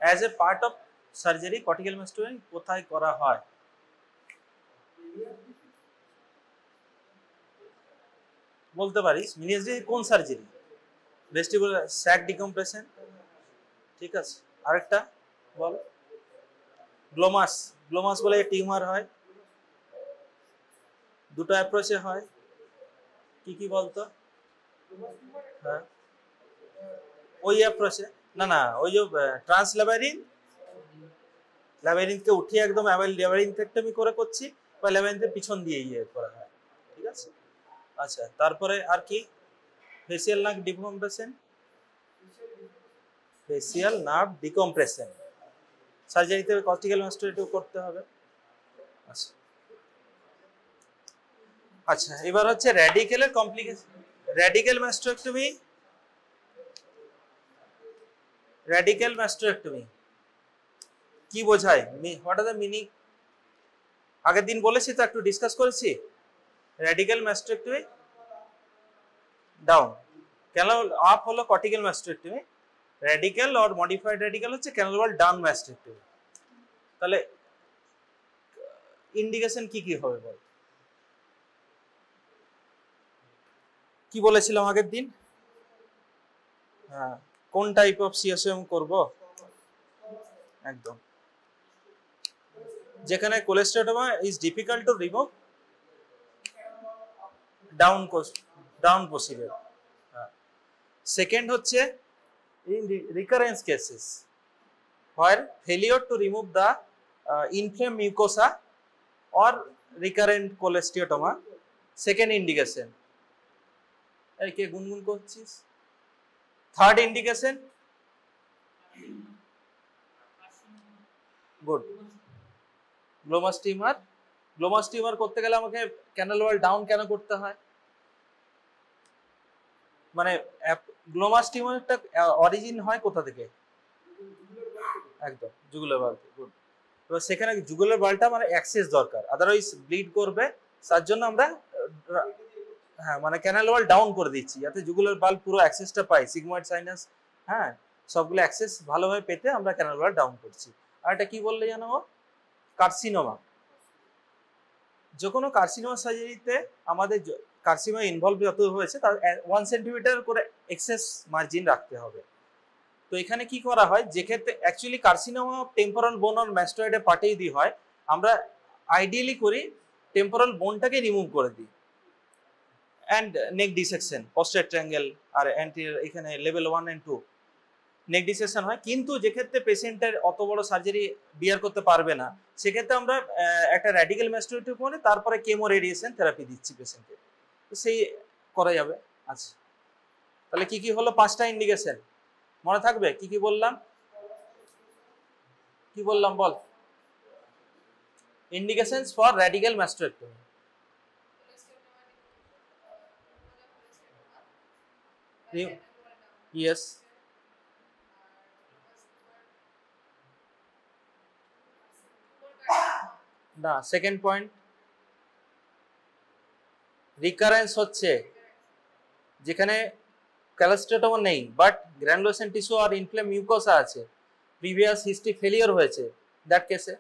as a part of surgery cortical mastoidectomy কোথায় করা হয়? বলতে পারিস মিনিয়াসডি কোন সার্জারি? ভেস্টিবুলার স্যাক ডিকম্প্রেশন, ঠিক আছে। আরেকটা বল। গ্লোমাস, গ্লোমাস বলে টিউমার হয়, দুটো অ্যাপ্রোচে হয়, কি কি বলতো? হ্যাঁ, ওই অ্যাপ্রোচে, না না, ওই যে ট্রান্স ল্যাবারিন, ল্যাবারিনকে উঠিয়ে একদম ল্যাবারিনথেক্টমি করে করছি, বা ল্যাবারিনথের পিছন দিয়ে ইয়ে করা হয়, ঠিক আছে। আচ্ছা, তারপরে আর কি? Facial nerve decompression, facial nerve decompression সার্জারিতে কর্টিক্যাল মাস্টেক্টমি করতে হবে। আচ্ছা আচ্ছা, এবার হচ্ছে র্যাডিক্যালের complication. Radical mastoidectomy, radical mastoidectomy কি বোঝায়? What are the meaning? আগের দিন বলেছি তো, একটু ডিসকাস করেছি। Radical mastoidectomy down, canal up হলো cortical mastoidectomy, radical or modified radical হচ্ছে ক্যানাল ওয়াল ডাউন মাস্টেক্টমি। তাহলে ইন্ডিকেশন কি কি হবে বল? কি বলেছিলাম আগের দিন? হ্যাঁ, কোন টাইপ অফ সিএসএম করব? একদম, যেখানে cholesteatoma is difficult to remove, down procedure. Second হচ্ছে in recurrence cases where failure to remove the inflamed mucosa or recurrent cholesteatoma, second indication। এই কে গুনগুন করছিস? Third indication, good, glomus tumour. Glomus tumour করতে গেলে আমাকে ক্যানাল ওয়াল ডাউন কেন করতে হয়? মানে গ্লোমাস টিউমারটা অরিজিন হয় কোথা থেকে? একদম জুগুলার বাল থেকে, গুড। এবার সেখানে জুগুলার বালটা মানে অ্যাক্সেস দরকার, আদারওয়াইজ ব্লিড করবে, তার জন্য আমরা হ্যাঁ মানে ক্যানাল ওয়াল ডাউন করে দিচ্ছি, যাতে জুগুলার বাল পুরো অ্যাক্সেসটা পাই, সিগময়েড সাইনাস, হ্যাঁ, সবগুলো অ্যাক্সেস ভালোভাবে পেতে আমরা ক্যানাল ওয়াল ডাউন করছি। আর এটা কি বললে জানো? কার্সিনোমা। যে কোনো কার্সিনোমা সার্জারিতে আমাদের কার্সিনোমা ইনভলভ যত হয়েছে তার 1 সেন্টিমিটার করে এক্সেস মার্জিন রাখতে হবে। তো এখানে কি করা হয়, যে ক্ষেত্রে অ্যাকচুয়ালি কার্সিনোমা টেম্পোরাল বোন আর ম্যাস্টয়েডে পাঠিয়ে দিই হয়, আমরা আইডিয়ালি করি টেম্পোরাল বোনটাকে রিমুভ করে দিই, and neck dissection, posterior triangle আর অ্যান্টিরিয়র, এখানে লেভেল 1 and 2, নেক ডিসেকশন হয়, কিন্তু যে ক্ষেত্রে পেশেন্টের অত বড় সার্জারি বিয়ার করতে পারবে না সেক্ষেত্রে আমরা একটা র্যাডিক্যাল ম্যাস্টেক্টমি করে তারপরে কেমো রেডিয়েশন থেরাপি দিচ্ছি পেশেন্টকে, তো সেই করা যাবে। আচ্ছা, তাহলে কি কি হলো? 5টা ইন্ডিকেশন মনে থাকবে? কি কি বললাম? কি বললাম বল? Indications for radical mastoidectomy. Yes. না, সেকেন্ড পয়েন্ট রিকারেন্স হচ্ছে যেখানে ক্যালস্ট্রেটোমা নেই বাট গ্র্যানুলেশন টিস্যু আর ইনফ্লেম মিউকোসা আছে, প্রিভিয়াস হিস্ট্রি ফেলিয়ার হয়েছে দ্যাট কেসে,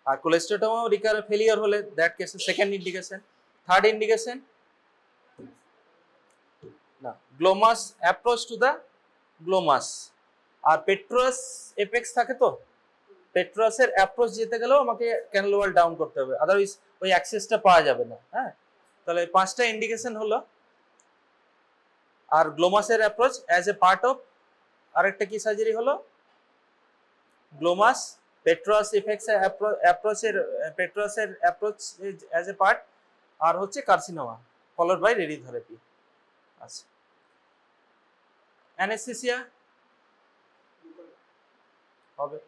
আর কোলেস্টেটোমা রিকারেন্ট ফেলিয়ার হলে দ্যাট কেসে সেকেন্ড ইন্ডিকেশন। থার্ড ইন্ডিকেশন না, glomus approach to the glomus, আর পেট্রাস এপেক্স থাকে, তো পেট্রাসের অ্যাপ্রোচ যেতে গেলেও আমাকে ক্যানাল ওয়াল ডাউন করতে হবে, আদারওয়াইজ ওই অ্যাক্সেসটা পাওয়া যাবে না। হ্যাঁ, তাহলে 5টা ইন্ডিকেশন হলো। আর গ্লোমাসের approach as a part of আরেকটা কি সার্জারি হলো? গ্লোমাস পেট্রাস এফেক্টস অ্যাপ্রোচের পেট্রাসের অ্যাপ্রোচ অ্যাজ এ পার্ট, আর হচ্ছে কার্সিনোমা ফলোড বাই রেডিওথেরাপি। আচ্ছা, অ্যানেস্থেসিয়া হবে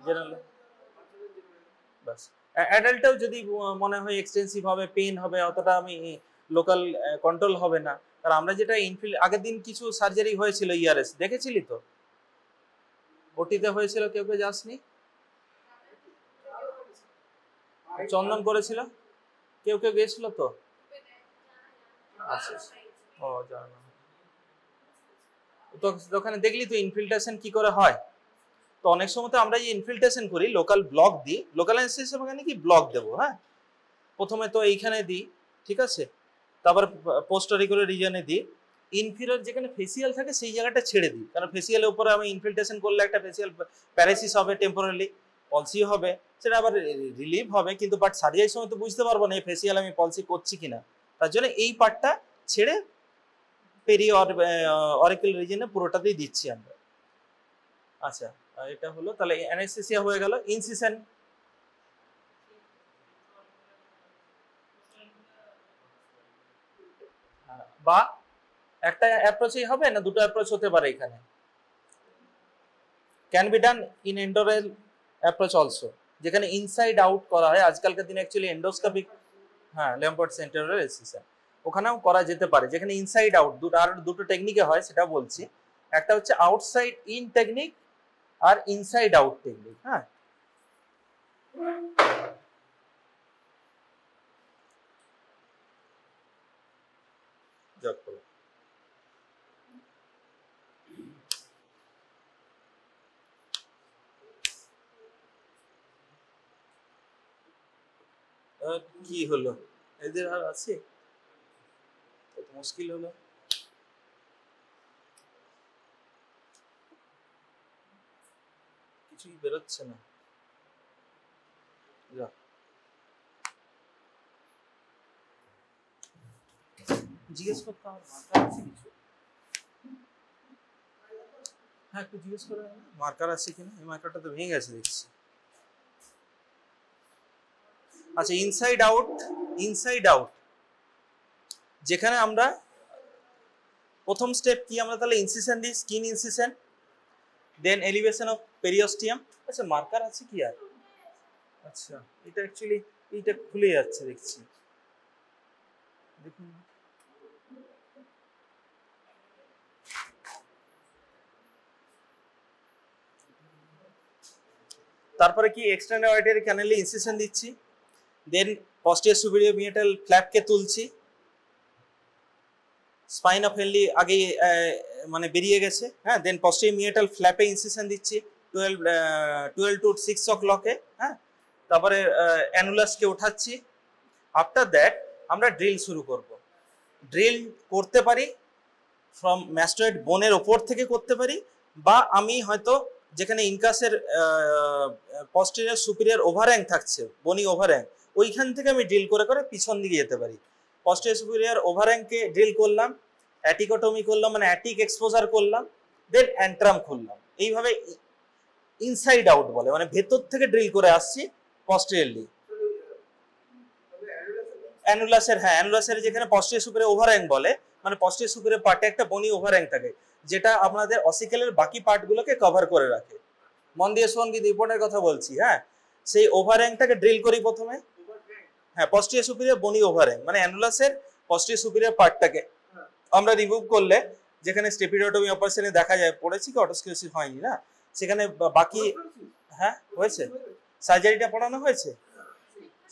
জেনারেল, বাস। অ্যাডাল্টেও যদি মনে হয় এক্সটেন্সিভ হবে, পেইন হবে, অতটা আমি লোকাল কন্ট্রোল হবে না, কারণ আমরা যেটা আগের দিন কিছু সার্জারি হয়েছিল ইয়ারএস দেখেছিলি তো, ওটিতে হয়েছিল, কেউ কেউ যাসনি? চন্দন করেছিল, কেউ কেউ গিয়েছিল তো? আচ্ছা, ও জানো তো, ওখানে দেখলি তো ইনফিল্ট্রেশন কি করে হয়। তো অনেক সময় তো আমরা যে ইনফিল্ট্রেশন করি লোকাল ব্লক দিই, লোকাল অ্যানেস্থেসিয়া মানে কি ব্লক দেবো, হ্যাঁ, প্রথমে তো এইখানে দিই, ঠিক আছে, তারপর পোস্টারিকুলার রিজনে দিই, ইনফিরিয়র যেখানে ফেসিয়াল থাকে সেই জায়গাটা ছেড়ে দিই, কারণ ফেসিয়ালের উপরে আমি ইনফিল্ট্রেশন করলে একটা ফেসিয়াল প্যারালাইসিস হবে, টেম্পোরারি পলসি হবে, সেটা আবার রিলিভ হবে, কিন্তু বাট সার্জারির সময় তো বুঝতে পারবো না এই ফেসিয়াল আমি পলসি করছি কিনা, তার জন্য এই পার্টটা ছেড়ে পেরি অরিকুল রিজনে পুরোটাতেই দিচ্ছি আমরা। আচ্ছা, এটা হলো, তাহলে অ্যানেস্থেসিয়া হয়ে গেল। ইনসিশন বা একটা অ্যাপ্রোচই হবে না, দুটো অ্যাপ্রোচ হতে পারে এখানে, can be done in endaural approach also, যেখানে ইনসাইড আউট করা হয় আজকালকার দিনে, অ্যাকচুয়ালি এন্ডোস্কোপিক, হ্যাঁ, ল্যাম্পার্ট সেন্টারের এসিসন ওখানেও করা যেতে পারে, যেখানে ইনসাইড আউট দুটো টেকনিকে হয় সেটা বলছি, একটা হচ্ছে আউটসাইড ইন টেকনিক আর ইনসাইড আউট টেকনিক। হ্যাঁ, কি হলো এদের আর আছে, মুশকিল হলো, কিছুই বেরোচ্ছে না, জিজ্ঞেস করতে হবে মার্কার আছে কিছু, হ্যাঁ একটু জিজ্ঞেস করে মার্কার আছে কিনা, এই মার্কারটা তো ভেঙে গেছে দেখছি। আচ্ছা, ইনসাইড আউট, ইনসাইড আউট যেখানে আমরা প্রথম স্টেপ কি, আমরা তাহলে ইনসিশন দিই, skin incision, then elevation of periosteum. আচ্ছা, মার্কার আছে কি আর? আচ্ছা, এটা অ্যাকচুয়ালি এইটা খুলে যাচ্ছে দেখছি, দেখুন তারপরে কি এক্সটার্নাল অরিটারি ক্যানালে ইনসিশন দিচ্ছি, দেন পস্টিরিয়র সুপিরিয়র মিয়েটাল ফ্ল্যাপকে তুলছি, স্পাইন অফ হেনলি আগে মানে বেরিয়ে গেছে, হ্যাঁ, দেন পস্টিরিয়র মিয়েটাল ফ্ল্যাপে ইনসিশন দিচ্ছি 12 to 6 o'clock, হ্যাঁ, তারপরে অ্যানুলাসকে ওঠাচ্ছি। আফটার দ্যাট আমরা ড্রিল শুরু করব। ড্রিল করতে পারি ফ্রম ম্যাস্টয়েড বোনের ওপর থেকে করতে পারি, বা আমি হয়তো যেখানে ইনকাসের পস্টেরিয়র সুপিরিয়র ওভারহ্যাং থাকছে, বনি ওভারহ্যাং, ওইখান থেকে আমি ড্রিল করে করে পিছন দিকে যেতে পারি। পস্টেরিয়র সুপিরিয়র ওভারহ্যাংকে ড্রিল করলাম, অ্যাটিকোটমি করলাম, মানে অ্যাটিক এক্সপোজার করলাম, দেন অ্যান্ট্রাম খুললাম। এইভাবে ইনসাইড আউট বলে, মানে ভেতর থেকে ড্রিল করে আসছি পস্টেরিয়রলি। অ্যানুলাসের, হ্যাঁ অ্যানুলাসের যেখানে পস্টেরিয়র সুপিরিয়র ওভারহ্যাং বলে, মানে পস্টেরিয়র সুপিরিয়র পার্টে একটা বনি ওভারহ্যাং থাকে যেটা আপনাদের অসিকেলের বাকি পার্টগুলোকে কভার করে রাখে। মন দিয়ে শোন, কিন্তু ইম্পর্টেন্ট কথা বলছি, হ্যাঁ। সেই ওভারহ্যাংটাকে ড্রিল করি প্রথমে, হ্যাঁ পস্টেরিয়র সুপিরিয়র বনি ওভারহ্যাং, মানে অ্যানুলাসের পস্টেরিয়র সুপিরিয়র পার্টটাকে আমরা রিমুভ করলে, যেখানে স্টেপিডোটমি অপারেশনে দেখা যায়, পড়েছি কি অটোস্ক্লেরোসিস হয়নি না, সেখানে বাকি, হ্যাঁ হয়েছে, সার্জারিটা পড়ানো হয়েছে,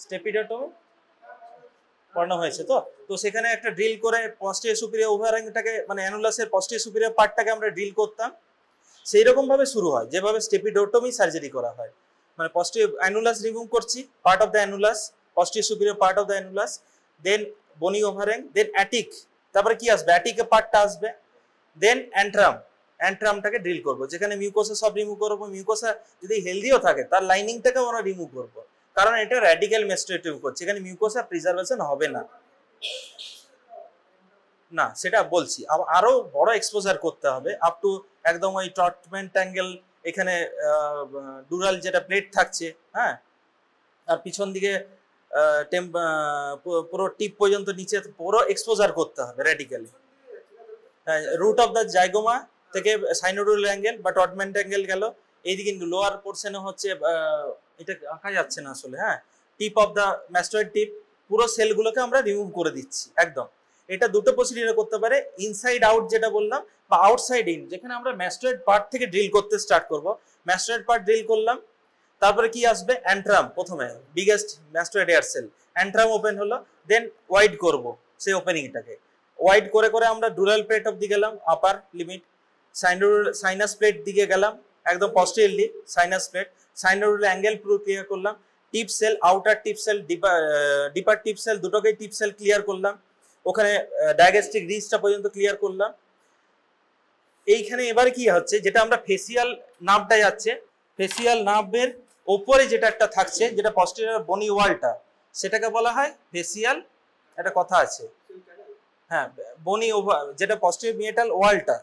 স্টেপিডোটমি পড়ানো হয়েছে। তো তো সেখানে একটা ড্রিল করে পস্টেরিয়র সুপিরিয়র ওভারহ্যাংটাকে, মানে অ্যানুলাসের পস্টেরিয়র সুপিরিয়র পার্টটাকে আমরা ড্রিল করতাম। সেই রকম ভাবে শুরু হয় যেভাবে স্টেপিডোটমি সার্জারি করা হয়, মানে পস্টেরিয়র অ্যানুলাস রিমুভ করছি, part of the annulus, posterior superior part of the annulus, then bony overhang, then attic, তারপরে কি আসবে, অ্যাটিকের পার্টটা আসবে, দেন অ্যান্ট্রাম, অ্যান্ট্রামটাকে ড্রিল করবো, যেখানে মিউকোসা সব রিমুভ করবো। মিউকোসা যদি হেলদিও থাকে তার লাইনিংটাকেও আমরা রিমুভ করবো, কারণ এটা র্যাডিক্যাল ম্যাস্ট্রেটিভ করছে, এখানে মিউকোসা প্রিজার্ভেশন হবে না, না সেটা বলছি। আরো বড় এক্সপোজার করতে হবে, আপ টু একদম ওই ট্রিটমেন্ট অ্যাঙ্গেল, এখানে ডুরাল যেটা প্লেট থাকছে, হ্যাঁ, আর পিছন দিকে পুরো টিপ পর্যন্ত নিচে পুরো এক্সপোজার করতে হবে র্যাডিক্যালি। রুট অফ দ্য জাইগোমা থেকে সাইনোডুরাল অ্যাঙ্গেল বা ট্রিটমেন্ট অ্যাঙ্গেল গেল, এইদিকে কিন্তু লোয়ার পোর্শনে হচ্ছে, এটা আঁকা যাচ্ছে না আসলে, হ্যাঁ, টিপ অফ দ্য ম্যাস্টয়েড টিপ, পুরো সেলগুলোকে আমরা রিমুভ করে দিচ্ছি একদম। এটা দুটো প্রসিডিউরে করতে পারে, ইনসাইড আউট যেটা বললাম, বা আউটসাইড ইন, যেখানে আমরা ম্যাস্টয়েড পার্ট থেকে ড্রিল করতে স্টার্ট করব। ম্যাস্টয়েড পার্ট ড্রিল করলাম, তারপরে কি আসবে, অ্যান্ট্রাম, প্রথমে biggest mastoid air cell, antrum open হলো, দেন ওয়াইড করব সেই ওপেনিংটাকে, ওয়াইড করে করে আমরা ডুরাল প্লেট অব্দি গেলাম, আপার লিমিট, সাইনাস প্লেট দিকে গেলাম, একদম পস্টেরিয়রলি সাইনাস প্লেট, সাইনোডুরাল অ্যাঙ্গেল পুরো ক্লিয়ার করলাম, টিপ সেল, আউটার টিপ সেল, ডিপার টিপ সেল, দুটোকেই টিপ সেল ক্লিয়ার করলাম, ওখানে ডায়াগেস্টিক রিজটা পর্যন্ত ক্লিয়ার করলাম। এইখানে এবারে কি হচ্ছে, যেটা আমরা ফেসিয়াল নার্ভটা যাচ্ছে, ফেসিয়াল নার্ভের ওপরে যেটা একটা থাকছে, যেটা পস্টেরিয়র বনি ওয়ালটা, সেটাকে বলা হয় ফেসিয়াল, একটা কথা আছে, হ্যাঁ বনি ওভার, যেটা পস্টেরিয়র মিয়েটাল ওয়ালটা,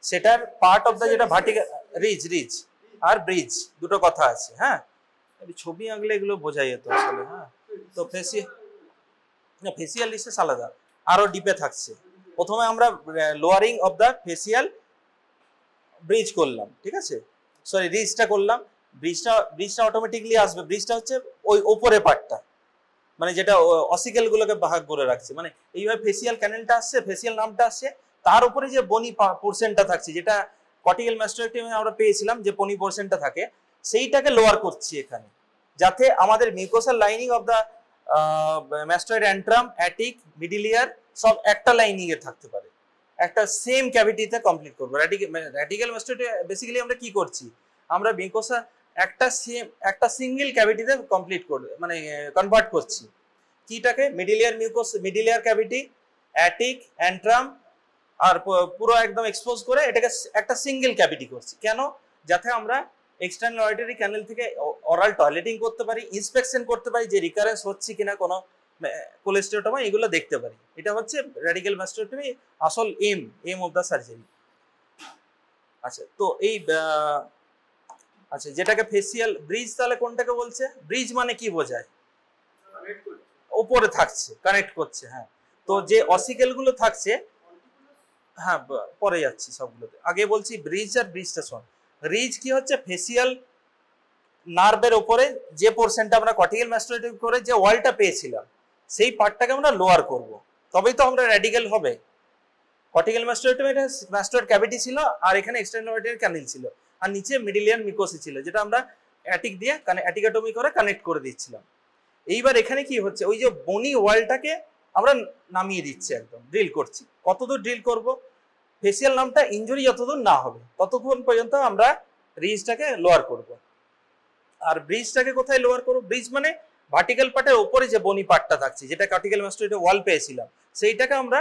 সেটার পার্ট অফ দ্য যেটা ভার্টিক্যাল রিজ আর ব্রিজ, দুটো কথা আছে, হ্যাঁ ছবি আঁকলে এগুলো বোঝাই যেত আসলে, হ্যাঁ। তো ফেসিয়াল রিজটা আলাদা, আরো ডিপে থাকছে। প্রথমে আমরা lowering of the facial bridge করলাম, ঠিক আছে, সরি রিজটা করলাম, ব্রিজটা অটোমেটিকলি আসবে, ব্রিজটা হচ্ছে ওই ওপরে পার্টটা, মানে যেটা অসিকেল গুলোকে ভাগ করে রাখছে, মানে এইভাবে ফেসিয়াল ক্যানেলটা আসছে, ফেসিয়াল নামটা আসছে, তার উপরে যে বনি পোর্শনটা থাকছে, যেটা কর্টিক্যাল ম্যাস্টরেক্টমি আমরা পেয়েছিলাম যে বনি পোর্শনটা থাকে, সেইটাকে লোয়ার করছি এখানে, যাতে আমাদের mucosal lining of the mastoid antrum, attic, middle ear সব একটা লাইনিং এ থাকতে পারে, একটা সেম ক্যাভিটিতে কমপ্লিট করবো। র্যাডিক্যাল ম্যাস্টয়েড বেসিক্যালি আমরা কি করছি, আমরা মিউকোসা একটা সিঙ্গেল ক্যাভিটিতে কমপ্লিট করবে, মানে কনভার্ট করছি, কিটাকে middle ear middle ear cavity, attic, antrum, আর পুরো একদম এক্সপোজ করে এটাকে একটা সিঙ্গেল ক্যাভিটি করছি, কেন, যাতে আমরা এক্সটার্নাল অডিটরি ক্যানেল থেকে অরাল টয়লেটিং করতে পারি, ইন্সপেকশন করতে পারি যে রিকারেন্স হচ্ছে কিনা কোনো কোলেস্টেটোমা, এগুলো দেখতে পারি। এটা হচ্ছে র্যাডিক্যাল ম্যাস্টেক্টমি আসল এম অফ দা সার্জারি। আচ্ছা, তো এই আচ্ছা, যেটাকে ফেসিয়াল ব্রিজ, তাহলে কোনটাকে বলছে, ব্রিজ মানে কি বোঝায়, উপরে থাকছে, কানেক্ট করছে, হ্যাঁ। তো যে অসিকেল গুলো থাকছে, হ্যাঁ পরে যাচ্ছি সবগুলোতে, আগে বলছি ব্রিজ আর ব্রিজটা শোন। রিজ কি হচ্ছে, ফেসিয়াল নার্ভের উপরে যে পোর্শনটা আমরা কর্টিক্যাল ম্যাস্টোয়েড করে যে ওয়ালটা পেয়েছিলাম, সেই পার্টটাকে আমরা লোয়ার করব, তবেই তো আমরা র্যাডিক্যাল হবে। কর্টিক্যাল ম্যাস্টোয়েডে এটা ম্যাস্টোয়েড ক্যাভিটি ছিল, আর এখানে এক্সটার্নাল অডিটরি ক্যানেল ছিল, আর নিচে মিডিলিয়ান মিকোসি ছিল, যেটা আমরা অ্যাটিক দিয়ে অ্যাটিকাটমি করে কানেক্ট করে দিচ্ছিলাম। এইবার এখানে কি হচ্ছে, ওই যে বনি ওয়ালটাকে আমরা নামিয়ে দিচ্ছি, একদম ড্রিল করছি। কতদূর ড্রিল করব, ফেসিয়াল নামটা ইনজুরি যতদূর না হবে ততক্ষণ পর্যন্ত আমরা রিজটাকে লোয়ার করব। আর ব্রিজটাকে কোথায় লোয়ার করব, ব্রিজ মানে ভার্টিক্যাল পার্টের উপরে যে বনি পার্টটা থাকছে, যেটা কর্টিক্যাল ম্যাস্টোয়েডে ওয়াল পেয়েছিলাম, সেইটাকে আমরা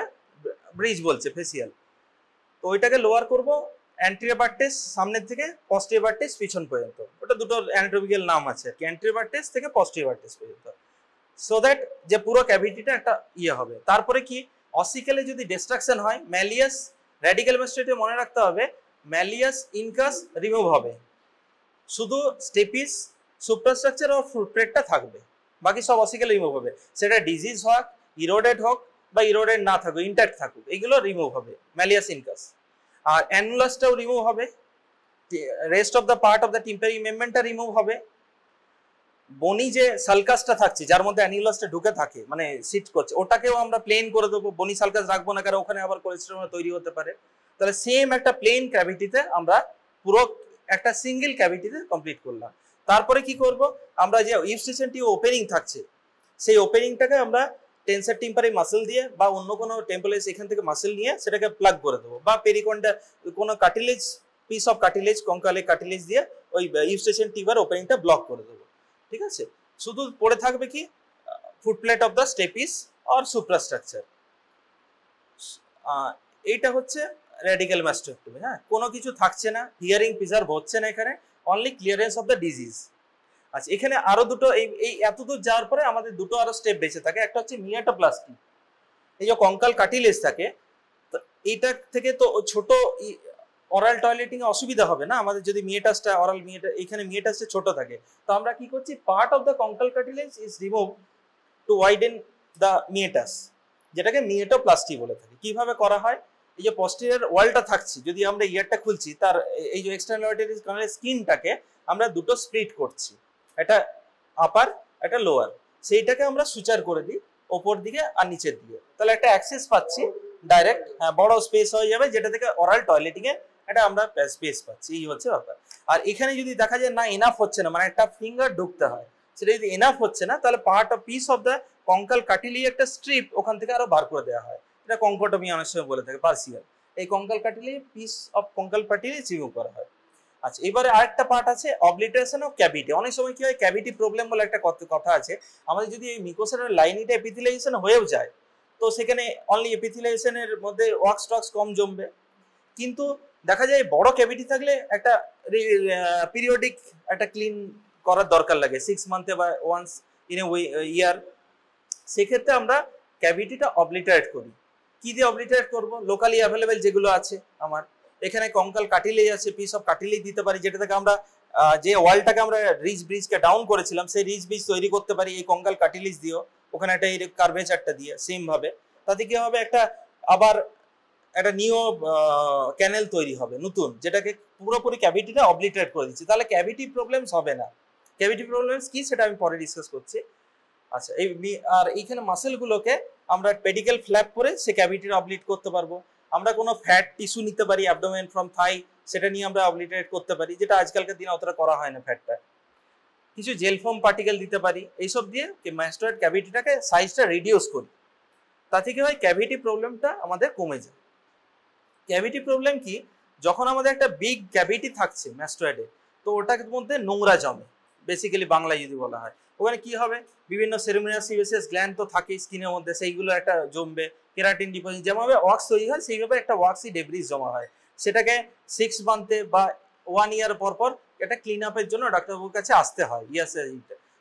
ব্রিজ বলছে ফেসিয়াল। তো ওইটাকে লোয়ার করব অ্যান্টেরিয়র ভার্টেক্স সামনের থেকে, পস্টেরিয়র ভার্টেক্স পিছন পর্যন্ত, ওটা দুটো অ্যানাটমিক্যাল নাম আছে, অ্যান্টেরিয়র ভার্টেক্স থেকে পস্টেরিয়র ভার্টেক্স পর্যন্ত, সো দ্যাট যে পুরো ক্যাভিটিটা একটা ইয়ে হবে। তারপরে কি, অসিকেলে যদি ডিস্ট্রাকশন হয়, ম্যালিয়াস র্যাডিক্যাল ম্যাস্টোয়েডে মনে রাখতে হবে, ম্যালিয়াস ইনকাস রিমুভ হবে, শুধু স্টেপিস সুপ্রাস্ট্রাকচার ও ফুটপ্রিন্টটা থাকবে, বাকি সব অসিক্যাল রিমুভ হবে। সেটা ডিজিজ হোক, ইরোডেড হোক বা ইরোডেড না থাকুক, ইন্ট্যাক্ট থাকুক, এগুলো রিমুভ হবে ম্যালিয়াস ইনকাস। আর অ্যানুলাসটাও রিমুভ হবে, rest of the part of the tympanic মেমব্রেনটা রিমুভ হবে। বনি যে সালকাসটা থাকছে যার মধ্যে অ্যানিউলাসটা ঢুকে থাকে মানে সিট করছে, ওটাকেও আমরা প্লেন করে দেবো, বনি সালকাস রাখবো না, কারণ ওখানে আবার কোলেস্টেরল তৈরি হতে পারে। তাহলে সেম একটা প্লেন ক্যাভিটিতে আমরা পুরো একটা সিঙ্গেল ক্যাভিটিতে কমপ্লিট করলাম। তারপরে কি করব, আমরা যে ইউস্টেশন টিউব ওপেনিং থাকছে সেই ওপেনিংটাকে আমরা টেন্সার টিম্পারি মাসেল দিয়ে বা অন্য কোনো টেম্পোরাস এখান থেকে মাসেল নিয়ে সেটাকে প্লাগ করে দেবো, বা পেরিকন্ডা কোনো কার্টিলেজ পিস অফ কার্টিলেজ কঙ্কালে কার্টিলেজ দিয়ে ওই ইউস্টেশন টিউবের ওপেনিংটা ব্লক করে দেবো। ঠিক আছে, শুধু পড়ে থাকবে কি ফুটপ্লেট অফ দ্য স্টেপিস অর সুপ্রাস্ট্রাকচার। এইটা হচ্ছে রেডিক্যাল ম্যাস্টেক্টমি। হ্যাঁ, কোনো কিছু থাকছে না, হিয়ারিং প্রিজার্ভ হচ্ছে না এখানে, only clearance of the disease. আচ্ছা, এখানে আরো দুটো এই এতদূর যাওয়ার পরে আমাদের দুটো আরো স্টেপ বেঁচে থাকে। একটা হচ্ছে মিয়াটোপ্লাস্টি, এই যে কঙ্কাল কার্টিলেজ থাকে এইটা থেকে তো ছোট অরাল টয়লেটিং এ অসুবিধা হবে না আমাদের যদি মিয়েটাসটা অরাল মিয়েটা এখানে মিয়েটাসটা ছোট থাকে। তো আমরা কি করছি, part of the conchal cartilage is remove to widen the meatus, যেটাকে মিয়েটোপ্লাস্টি বলে থাকি। কিভাবে করা হয়, এই যে পস্টেরিয়র ওয়ালটা থাকছে, যদি আমরা ইয়ারটা খুলছি তার এই যে এক্সটার্নাল কানালের স্কিনটাকে আমরা দুটো স্প্লিট করছি, একটা আপার একটা লোয়ার, সেইটাকে আমরা সুচার করে দিই ওপর দিকে আর নিচের দিকে, তাহলে একটা অ্যাক্সেস পাচ্ছি ডাইরেক্ট, বড় স্পেস হয়ে যাবে যেটা থেকে অরাল টয়লেটিং এ এটা আমরা স্পেস পাচ্ছি। এই হচ্ছে ব্যাপার। আর এখানে যদি দেখা যায় না এনাফ হচ্ছে না, মানে একটা ফিঙ্গার ঢুকতে হয়, সেটা যদি এনাফ হচ্ছে না তাহলে part of piece of the কঙ্কাল কাটিলি একটা স্ট্রিপ ওখান থেকে আরো বার করে দেওয়া হয়, এটা কঙ্কটমি অনেক সময় বলে থাকে পার্সিয়াল। এই কঙ্কাল কাটিলি পিস অফ কঙ্কাল কাটিলি রিমুভ করা হয়। আচ্ছা, এবারে আরেকটা পার্ট আছে অবলিটারেশন অফ ক্যাভিটি। অনেক সময় কি হয়, ক্যাভিটি প্রবলেম বলে একটা কথা আছে আমাদের, যদি এই মিকোসার লাইনিটা এপিথেলিয়েশন হয়েও যায় তো সেখানে অনলি এপিথেলিয়েশনের মধ্যে ওয়াক্স টক্স কম জমবে, কিন্তু দেখা যায় বড় ক্যাভিটি থাকলে একটা পিরিয়ডিক একটা ক্লিন করার দরকার লাগে 6 মান্থে বা ওয়ান্স ইন এ ইয়ার। সেক্ষেত্রে আমরা ক্যাভিটিটা অবলিটারেট করি। কি দিয়ে অবলিটারেট করব, লোকালি অ্যাভেলেবেল যেগুলো আছে আমার এখানে কঙ্কাল কাটিলেজ আছে, পিস অফ কাটিলেজ দিতে পারি, যেটা থেকে আমরা যে ওয়ালটাকে আমরা রিজ ব্রিজকে ডাউন করেছিলাম সেই রিজ ব্রিজ তৈরি করতে পারি এই কঙ্কাল কাটিলেজ দিয়েও, ওখানে একটা এই কার্ভেচারটা দিয়ে সেম ভাবে। তাতে কি হবে, একটা আবার একটা নিউ ক্যানেল তৈরি হবে নতুন, যেটাকে পুরোপুরি ক্যাভিটিটা অবলিটারেট করে দিচ্ছে, তাহলে ক্যাভিটি প্রবলেমস হবে না। ক্যাভিটি প্রবলেমস কি সেটা আমি পরে ডিসকাস করছি। আচ্ছা, আর এইখানে মাসেলগুলোকে আমরা পেডিকেল ফ্ল্যাপ করে সে ক্যাভিটিটা অবলিট করতে পারবো। আমরা কোনো ফ্যাট টিস্যু নিতে পারি অ্যাবডোমেন ফ্রম থাই, সেটা নিয়ে আমরা অবলিটারেট করতে পারি, যেটা আজকালকার দিনে অতটা করা হয় না ফ্যাটটা। কিছু জেল ফর্ম পার্টিকেল দিতে পারি, এইসব দিয়ে ম্যাস্টয়েড ক্যাভিটিটাকে সাইজটা রিডিউস করি, তাতে কি হয় ক্যাভিটি প্রবলেমটা আমাদের কমে যায়। ক্যাভিটি প্রবলেম কি, যখন আমাদের একটা বিগ ক্যাভিটি থাকছে ম্যাস্টয়েডে তো ওটার মধ্যে নোংরা জমে, বেসিক্যালি বাংলায় যদি বলা হয়, ওখানে কি হবে, বিভিন্ন সেরিমোনিয়াল সিবেসিয়াস গ্ল্যান্ড তো থাকে স্কিনের মধ্যে, সেইগুলো একটা জমবে, কেরাটিন ডিপোজিট, যেভাবে ওয়াক্স তৈরি হয় সেইভাবে একটা ওয়াক্সি ডেব্রিজ জমা হয়, সেটাকে 6 মান্থে বা 1 ইয়ার পর পর এটা ক্লিন আপের জন্য ডাক্তারবাবুর কাছে আসতে হয়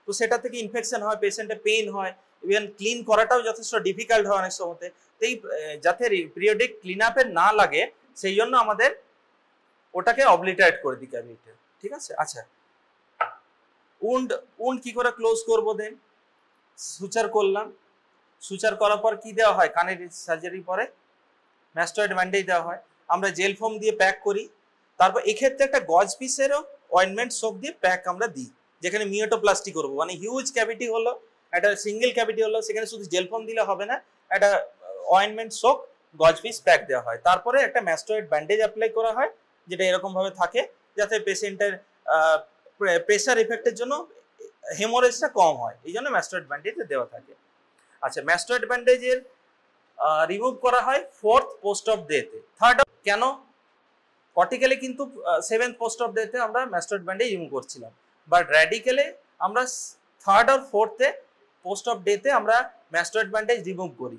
তো সেটা থেকে ইনফেকশন হয়, পেশেন্টের পেইন হয়, ইভেন ক্লিন করাটাও যথেষ্ট ডিফিকাল্ট হয় অনেক সময়। এই যাতে পিরিয়ডিক ক্লিন আপের না লাগে সেই জন্য আমাদের ওটাকে অবলিটারেট করে দিই ক্যাভিটি। ঠিক আছে। আচ্ছা, উন্ড কি করে ক্লোজ করবো, দেন সুচার করলাম, সুচার করার পর কি দেওয়া হয়, কানের সার্জারি পরে ম্যাস্টয়েড ব্যান্ডেজ দেওয়া হয়, আমরা জেল ফোম দিয়ে প্যাক করি, তারপর এক্ষেত্রে একটা গজ পিসেরও অয়েন্টমেন্ট সোপ দিয়ে প্যাক আমরা দিই, যেখানে মিয়োটোপ্লাস্টি করবো, মানে হিউজ ক্যাভিটি হলো, একটা সিঙ্গেল ক্যাভিটি হলো, সেখানে শুধু জেল ফোম দিলে হবে না, একটা অয়েন্টমেন্ট সোপ গজ পিস প্যাক দেওয়া হয়, তারপরে একটা ম্যাস্টয়েড ব্যান্ডেজ অ্যাপ্লাই করা হয়, যেটা এরকম ভাবে থাকে যাতে পেশেন্টের প্রেসার এফেক্টের জন্য হেমোরেজটা কম হয়, এই জন্য ম্যাস্টয়েড ব্যান্ডেজ দেওয়া থাকে। আচ্ছা, ম্যাস্টয়েড ব্যান্ডেজের রিমুভ করা হয় 4th পোস্ট অফ ডেতে, 3rd কেন, কর্টিক্যালে কিন্তু 7th পোস্ট অফ ডেতে আমরা ম্যাস্টয়েড ব্যান্ডেজ রিমুভ করছিলাম, বাট র্যাডিক্যালে আমরা 3rd আর 4th পোস্ট অফ ডেতে আমরা ম্যাস্টয়েড ব্যান্ডেজ রিমুভ করি।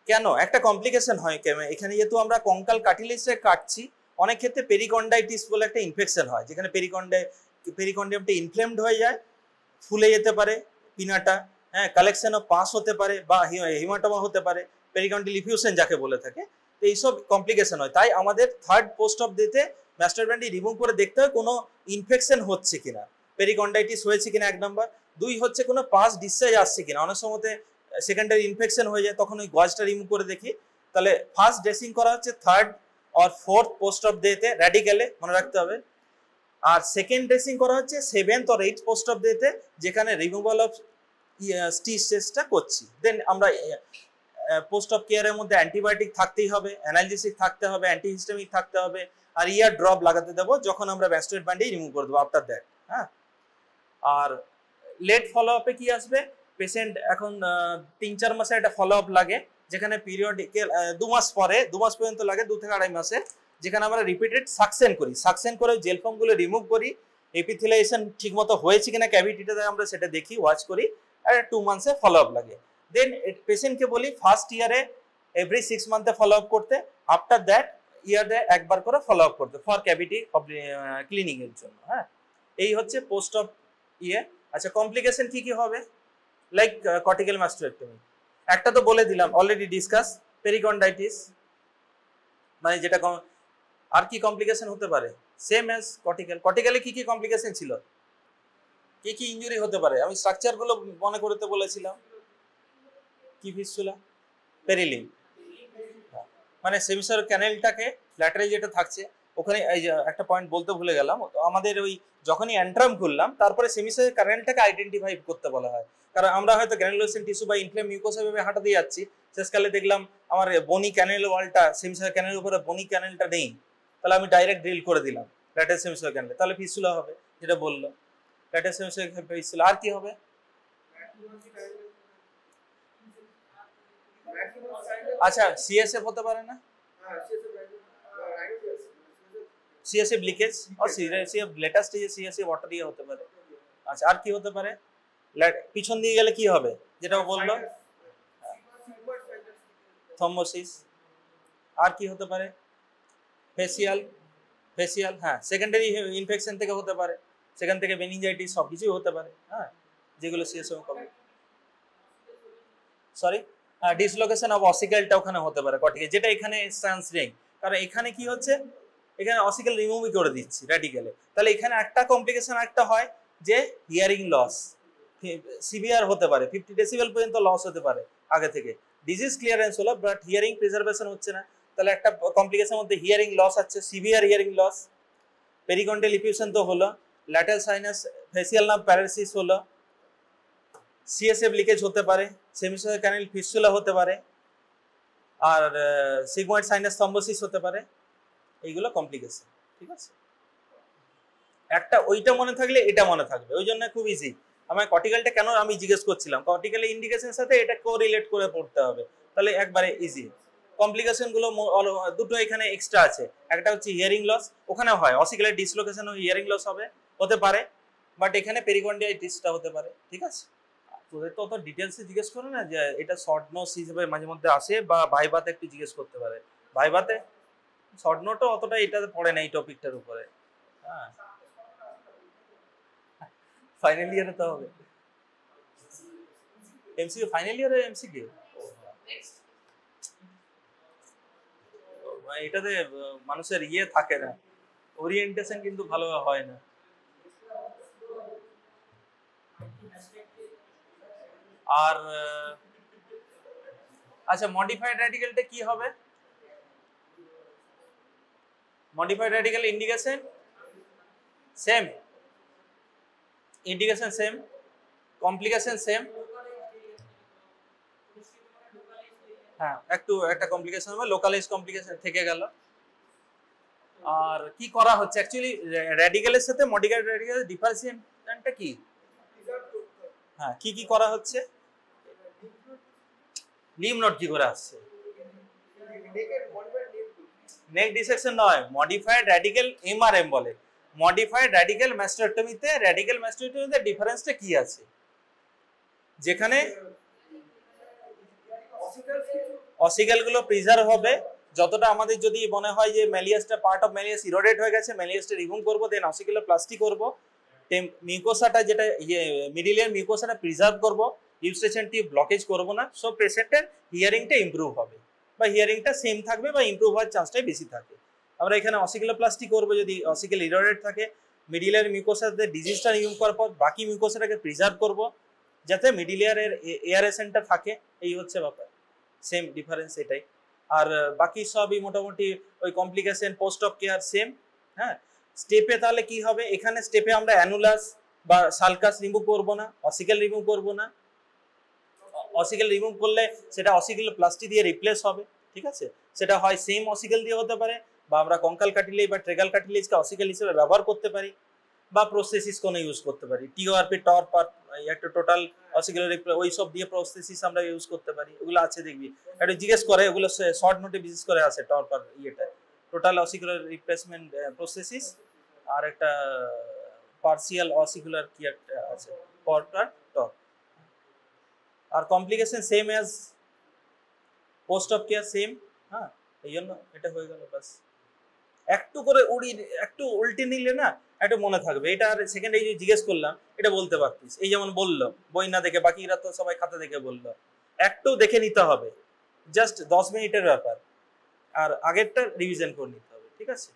কেন, একটা কমপ্লিকেশন হয় এখানে, যেহেতু আমরা কঙ্কাল কাটিলেজে কাটছি, অনেক ক্ষেত্রে পেরিকন্ডাইটিস বলে একটা ইনফেকশন হয়, যেখানে পেরিকন্ডিয়ামটা ইনফ্লেমড হয়ে যায়, ফুলে যেতে পারে পিনাটা, হ্যাঁ, কালেকশন অফ পাস হতে পারে বা হিমাটোমা হতে পারে, পেরিকন্ডিয়াল ইফিউশন যাকে বলে থাকে, তো এইসব কমপ্লিকেশন হয়। তাই আমাদের থার্ড পোস্ট অফ ডেতে ম্যাস্টারব্যান্ডি রিমুভ করে দেখতে হয় কোনো ইনফেকশন হচ্ছে কিনা, পেরিকন্ডাইটিস হয়েছে কিনা 1 নম্বর, 2 হচ্ছে কোনো পাস ডিসচার্জ আসছে কিনা। অনেক সময়তে সেকেন্ডারি ইনফেকশন হয়ে যায়, তখন ওই গজটা রিমুভ করে দেখি। তাহলে ফার্স্ট ড্রেসিং করা হচ্ছে থার্ড আর ফোর্থ পোস্ট অফ ডেতে র্যাডিক্যালে, মনে রাখতে হবে। আর সেকেন্ড ড্রেসিং করা হচ্ছে 7th আর 8th পোস্ট অফ ডেতে, যেখানে রিমুভাল অফ স্টিচেসটা করছি। দেন আমরা পোস্ট অফ কেয়ারের মধ্যে অ্যান্টিবায়োটিক থাকতেই হবে, অ্যানালজেসিক থাকতে হবে, অ্যান্টিহিস্টামিক থাকতে হবে, আর ইয়ার ড্রপ লাগাতে দেবো যখন আমরা ব্যাস্টেড ব্যান্ডেজ রিমুভ করে দেবো আফটার দ্যাট। হ্যাঁ, আর লেট ফলো আপে কি আসবে, পেশেন্ট এখন 3-4 মাসে একটা ফলো আপ লাগে, যেখানে পিরিয়ডিক্যাল 2 মাস পরে, 2 মাস পর্যন্ত লাগে, 2 থেকে 2.5 মাসে, যেখানে আমরা রিপিটেড সাকশন করি, সাকশন করে জেল ফর্মগুলো রিমুভ করি, এপিথেলিয়েশন ঠিকমতো হয়েছে কিনা ক্যাভিটিটাতে আমরা সেটা দেখি, ওয়াচ করি, আর 2 মান্থসে ফলো আপ লাগে। দেন পেশেন্টকে বলি ফার্স্ট ইয়ারে এভরি 6 মান্থে ফলো আপ করতে, আফটার দ্যাট ইয়ারে একবার করে ফলো আপ করতে ফর ক্যাভিটি ক্লিনিং এর জন্য। হ্যাঁ, এই হচ্ছে পোস্ট অফ ইয়ে। আচ্ছা, কমপ্লিকেশন কি কি হবে, লাইক কর্টিক্যাল মাস্টারেক্টমি, একটা তো বলে দিলাম অলরেডি ডিসকাস, পেরিকন্ডাইটিস, মানে যেটা। আর কি কমপ্লিকেশন হতে পারে, সেম অ্যাজ কর্টিক্যাল। কর্টিক্যালে কি কি কমপ্লিকেশন ছিল, কি কি ইনজুরি হতে পারে, আমি স্ট্রাকচারগুলো মনে করতে বলেছিলাম। কি ফিস্টুলা, পেরিলিম, মানে সেমিসার ক্যানেলটাকে ল্যাটারে যেটা থাকছে ওখানে, এই যে একটা পয়েন্ট বলতে ভুলে গেলাম, আমাদের ওই যখনই অ্যান্ট্রাম খুললাম তারপরে সেমিসার ক্যানেলটাকে আইডেন্টিফাই করতে বলা হয়। কারণ আমরা হয়তো গ্র্যানুলোসিন টিস্যু বা ইনফ্লেম মিউকোসা ভেবে হাঁটাতে যাচ্ছি, শেষকালে দেখলাম আমার বনি ক্যানেল ওয়ালটা, সেমিসার ক্যানেলের উপরে বনি ক্যানেলটা নেই, তাহলে আমি ডাইরেক্ট ড্রিল করে দিলাম ল্যাটার সেমিসার ক্যানেলে, তাহলে ফিস্টুলা হবে, যেটা বললো ল্যাটার সেমিসার ফিস্টুলা। আর কি হবে, আচ্ছা সিএসএফ হতে পারে না, সিএসএফ লিকেজ আর সিএসএফ লেটার স্টেজে সিএসএফ ওয়াটার দিয়ে হতে পারে। আচ্ছা, আর কি হতে পারে, পিছন দিয়ে গেলে কি হবে, যেটা বললো থ্রম্বোসিস। আর কি হতে পারে, ফেসিয়াল, ফেসিয়াল, হ্যাঁ, সেকেন্ডারি ইনফেকশন থেকে হতে পারে, সেখান থেকে মেনিনজাইটিস সব কিছুই হতে পারে। হ্যাঁ, যেগুলো সিএসএফ হবে। সরি, ডিসলোকেশন অফ অসিকেলটা ওখানে হতে পারে কর্টিক্যাল, যেটা এখানে চান্স নেই, কারণ এখানে কি হচ্ছে, এখানে অসিকেল রিমুভই করে দিচ্ছি র্যাডিক্যালে। তাহলে এখানে একটা কমপ্লিকেশন একটা হয় যে হিয়ারিং লস সিভিয়ার হতে পারে, 50 ডেসিবেল পর্যন্ত লস হতে পারে আগে থেকে। ডিজিজ ক্লিয়ারেন্স হলো বাট হিয়ারিং প্রিজার্ভেশন হচ্ছে না, তাহলে একটা কমপ্লিকেশনের মধ্যে হিয়ারিং লস আছে, সিভিয়ার হিয়ারিং লস। পেরিকন্ডাল ইফিউশন তো হলো, lateral sinus facial nerve paralysis হলো, সিএসএফ লিকেজ হতে পারে, সেমিসার ক্যানেল ফিস্টুলা হতে পারে, আর সিগময়েড সাইনাস থ্রম্বোসিস হতে পারে। এইগুলো কমপ্লিকেশন, ঠিক আছে। একটা ওইটা মনে থাকলে এটা মনে থাকবে, ওই জন্য খুব ইজি। আমার কর্টিক্যালটা কেন আমি জিজ্ঞেস করছিলাম, কর্টিক্যালের ইন্ডিকেশনের সাথে এটা কোরিলেট করে পড়তে হবে, তাহলে একবারে ইজি। কমপ্লিকেশন গুলো দুটো এখানে এক্সট্রা আছে, একটা হচ্ছে হিয়ারিং লস, ওখানে হয় অসিকুলার ডিসলোকেশন ও হিয়ারিং লস হবে, হতে পারে, বাট এখানে পেরিকন্ডাইটিসটা হতে পারে, ঠিক আছে। তোদের তো অত ডিটেলসে জিজ্ঞেস করে না, যে এটা শর্ট নোট হিসেবে মাঝে মধ্যে আসে, বা ভাইভাতে একটু জিজ্ঞেস করতে পারে, ভাইভাতে শর্ট নোটও অতটা এটাতে পড়ে না এই টপিকটার উপরে। হ্যাঁ, ফাইনাল ইয়ারে তো হবে এমসিকিউ, ফাইনাল ইয়ারে এমসিকিউ, এটাতে মানুষের ইয়ে থাকে না, ওরিয়েন্টেশন কিন্তু ভালো হয় না। আর আচ্ছা, মডিফাইড র্যাডিক্যালটা কি হবে, modified radical indication same, indication same, complication same. হ্যাঁ, একটা কমপ্লিকেশন হবে, লোকালাইজ কমপ্লিকেশন থেকে গেল। আর কি করা হচ্ছে অ্যাকচুয়ালি র্যাডিক্যালের সাথে মডিফাইড র্যাডিক্যাল ডিফারেন্সিয়েশনটা কি, হ্যাঁ, কি কি করা হচ্ছে, লিম্ফ নোড কি করে আসছে, নেক ডিসেকশন নয়, মডিফাইড র্যাডিক্যাল এমআরএম বলে। মডিফাইড র্যাডিক্যাল ম্যাস্টেক্টমিতে, র্যাডিক্যাল ম্যাস্টেক্টমিতে ডিফারেন্সটা কি আছে, যেখানে অসিক্যাল গুলো প্রিজার্ভ হবে, যতটা আমাদের যদি মনে হয় যে ম্যালিয়াসটা পার্ট অফ ম্যালিয়াস ইরোডেড হয়ে গেছে, ম্যালিয়াসটা রিমুভ করব, দেন অসিক্যাল প্লাস্টিক করব, মিউকোসাটা যেটা মিডিলিয়ার মিউকোসাটা প্রিজার্ভ করব, ইউস্টেশন টিউব ব্লকেজ করব না, সো পেশেন্টের হিয়ারিংটা ইমপ্রুভ হবে, বা হিয়ারিংটা সেম থাকবে বা ইমপ্রুভ হওয়ার চান্সটাই বেশি থাকে। আমরা এখানে অসিকুলোপ্লাস্টি করবো যদি অসিক্যাল ইরোরেট থাকে, মিডিল ইয়ার মিউকোসাতে ডিজিজটা রিমুভ করার পর বাকি মিউকোসাটাকে প্রিজার্ভ করব যাতে মিডিল ইয়ারের এয়ারেশনটা থাকে। এই হচ্ছে ব্যাপার, সেম ডিফারেন্স এটাই। আর বাকি সবই মোটামুটি ওই complication post of care same. হ্যাঁ, স্টেপে তাহলে কি হবে, এখানে স্টেপে আমরা অ্যানুলাস বা সালকাস রিমুভ করবো না, অসিক্যাল রিমুভ করবো না। অসিক্যাল রিমুভ করলে সেটা অসিকুলোপ্লাস্টি দিয়ে রিপ্লেস হবে, ঠিক আছে। সেটা হয় সেম অসিক্যাল দিয়ে হতে পারে, বা আমরা কঙ্কাল কাটিলেজ বা ট্রেগাল কাটিলেজকে অসিক্যাল হিসেবে ব্যবহার করতে পারি, বা প্রসেসিস কোনো ইউজ করতে পারি, টিওআরপি টরপার একটা টোটাল অসিক্যাল ওই সব দিয়ে প্রসেসিস আমরা ইউজ করতে পারি। ওগুলো আছে দেখবি, একটা জিজ্ঞেস করে, ওগুলো শর্ট নোটে বিশেষ করে আছে টরপার ইয়েটা, টোটাল অসিকুলার রিপ্লেসমেন্ট প্রসেসিস, আর একটা পার্সিয়াল অসিকুলার কি একটা আছে টরপার টপ। আর complication same as post of care same. হ্যাঁ, এই জন্য এটা হয়ে গেল বাস। একটু করে একটু উল্টে নিলে না একটু মনে থাকবে এটা। আর সেকেন্ড এই যে জিজ্ঞেস করলাম এটা বলতে পারতিস, এই যেমন বললো বই না দেখে, বাকিরা তো সবাই খাতা দেখে বললো, একটু দেখে নিতে হবে, জাস্ট 10 মিনিটের ব্যাপার, আর আগেরটা রিভিশন করে নিতে হবে, ঠিক আছে।